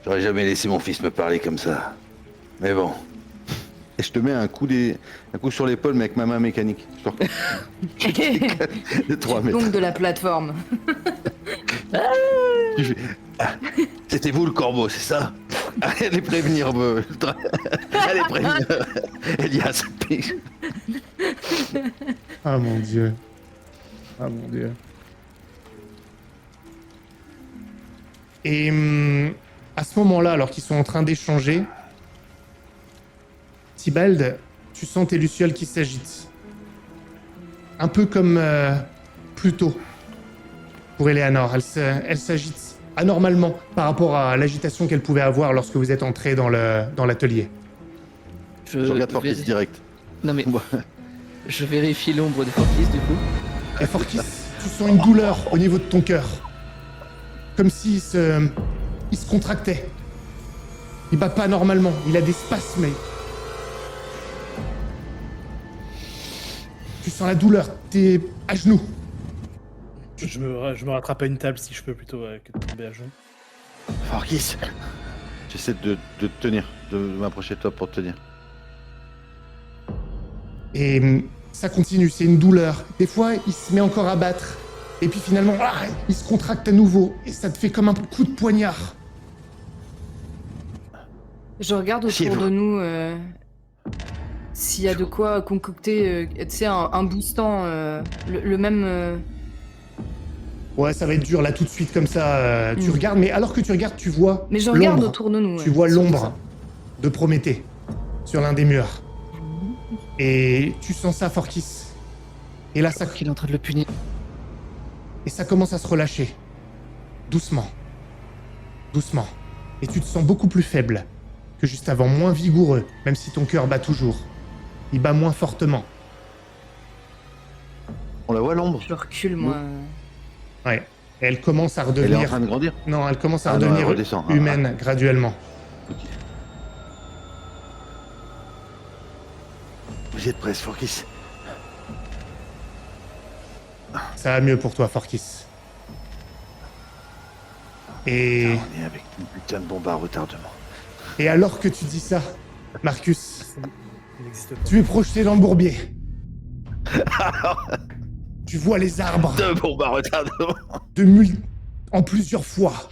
J'aurais jamais laissé mon fils me parler comme ça. Mais bon, Et je te mets un coup sur l'épaule, mais avec ma main mécanique. Je te recule de 3 mètres. Donc de la plateforme. Tu fais, ah, c'était vous le corbeau, c'est ça? Allez prévenir. Allez prévenir. Elias. Ah mon dieu. Ah mon dieu. Et à ce moment-là, alors qu'ils sont en train d'échanger, Tybalt, tu sens tes lucioles qui s'agitent. Un peu comme plus tôt pour Eleanor. Elle s'agite anormalement par rapport à l'agitation qu'elle pouvait avoir lorsque vous êtes entré dans l'atelier. Je regarde Forkis direct. Non mais, je vérifie l'ombre de Forkis du coup. Et Forkis, tu sens une douleur au niveau de ton cœur. Comme s'il il se contractait. Il bat pas normalement, il a des spasmes. Tu sens la douleur, t'es à genoux. Je me rattrape à une table si je peux plutôt que de tomber à genoux. Forkis. J'essaie de te tenir, de m'approcher de toi pour te tenir. Et ça continue, c'est une douleur. Des fois, il se met encore à battre. Et puis finalement, il se contracte à nouveau. Et ça te fait comme un coup de poignard. Je regarde autour de nous s'il y a de quoi concocter, tu sais, un boostant, le même... Ouais, ça va être dur là tout de suite comme ça. Tu regardes, mais alors que tu regardes, tu vois Mais je regarde l'ombre. autour de nous. Tu vois l'ombre de Prométhée sur l'un des murs. Et tu sens ça, Forkis. Et là, ça... Qu'il est en train de le punir. Et ça commence à se relâcher. Doucement. Doucement. Et tu te sens beaucoup plus faible que juste avant, moins vigoureux, même si ton cœur bat toujours. Il bat moins fortement. On la voit l'ombre? Je recule, moi. Ouais. Et elle commence à Elle est en redevenir... train de grandir? Non, elle commence à Ah non, redevenir elle redescend. humaine, graduellement. Ok. Vous êtes prêts, Forkis? Ça va mieux pour toi, Forkis. Et... On est avec une putain de bombe à retardement. Et alors que tu dis ça, Marcus, Il n'existe pas. tu es projeté dans le bourbier. Tu vois les arbres Deux bombes à retardement. en plusieurs fois.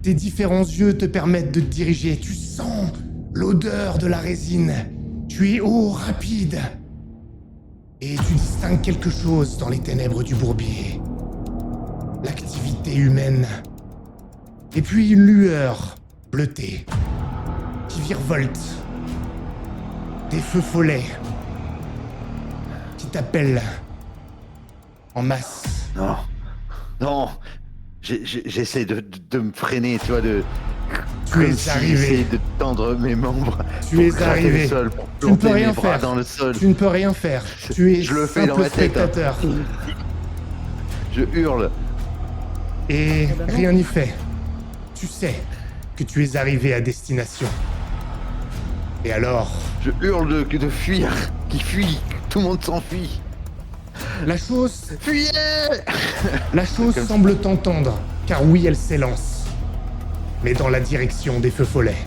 Tes différents yeux te permettent de te diriger. Tu sens l'odeur de la résine. Tu es haut, rapide. Et tu distingues quelque chose dans les ténèbres du bourbier. L'activité humaine. Et puis une lueur bleutée qui virevolte. Des feux follets qui t'appellent en masse. Non. Non. J'essaie de me freiner, tu vois, de... Tu es arrivé. J'essaie de tendre mes membres. Tu pour es gratter arrivé. le sol, pour Tu ne peux planter rien mes bras faire. dans le sol. Tu ne peux rien faire. Tu es Je le fais dans simple ma tête, hein. spectateur. Je hurle. Et rien n'y fait. Tu sais que tu es arrivé à destination. Et alors, Je hurle de fuir. Qui fuit. Tout le monde s'enfuit. la chose Fuyez! semble t'entendre, car oui, elle s'élance. Mais dans la direction des feux follets.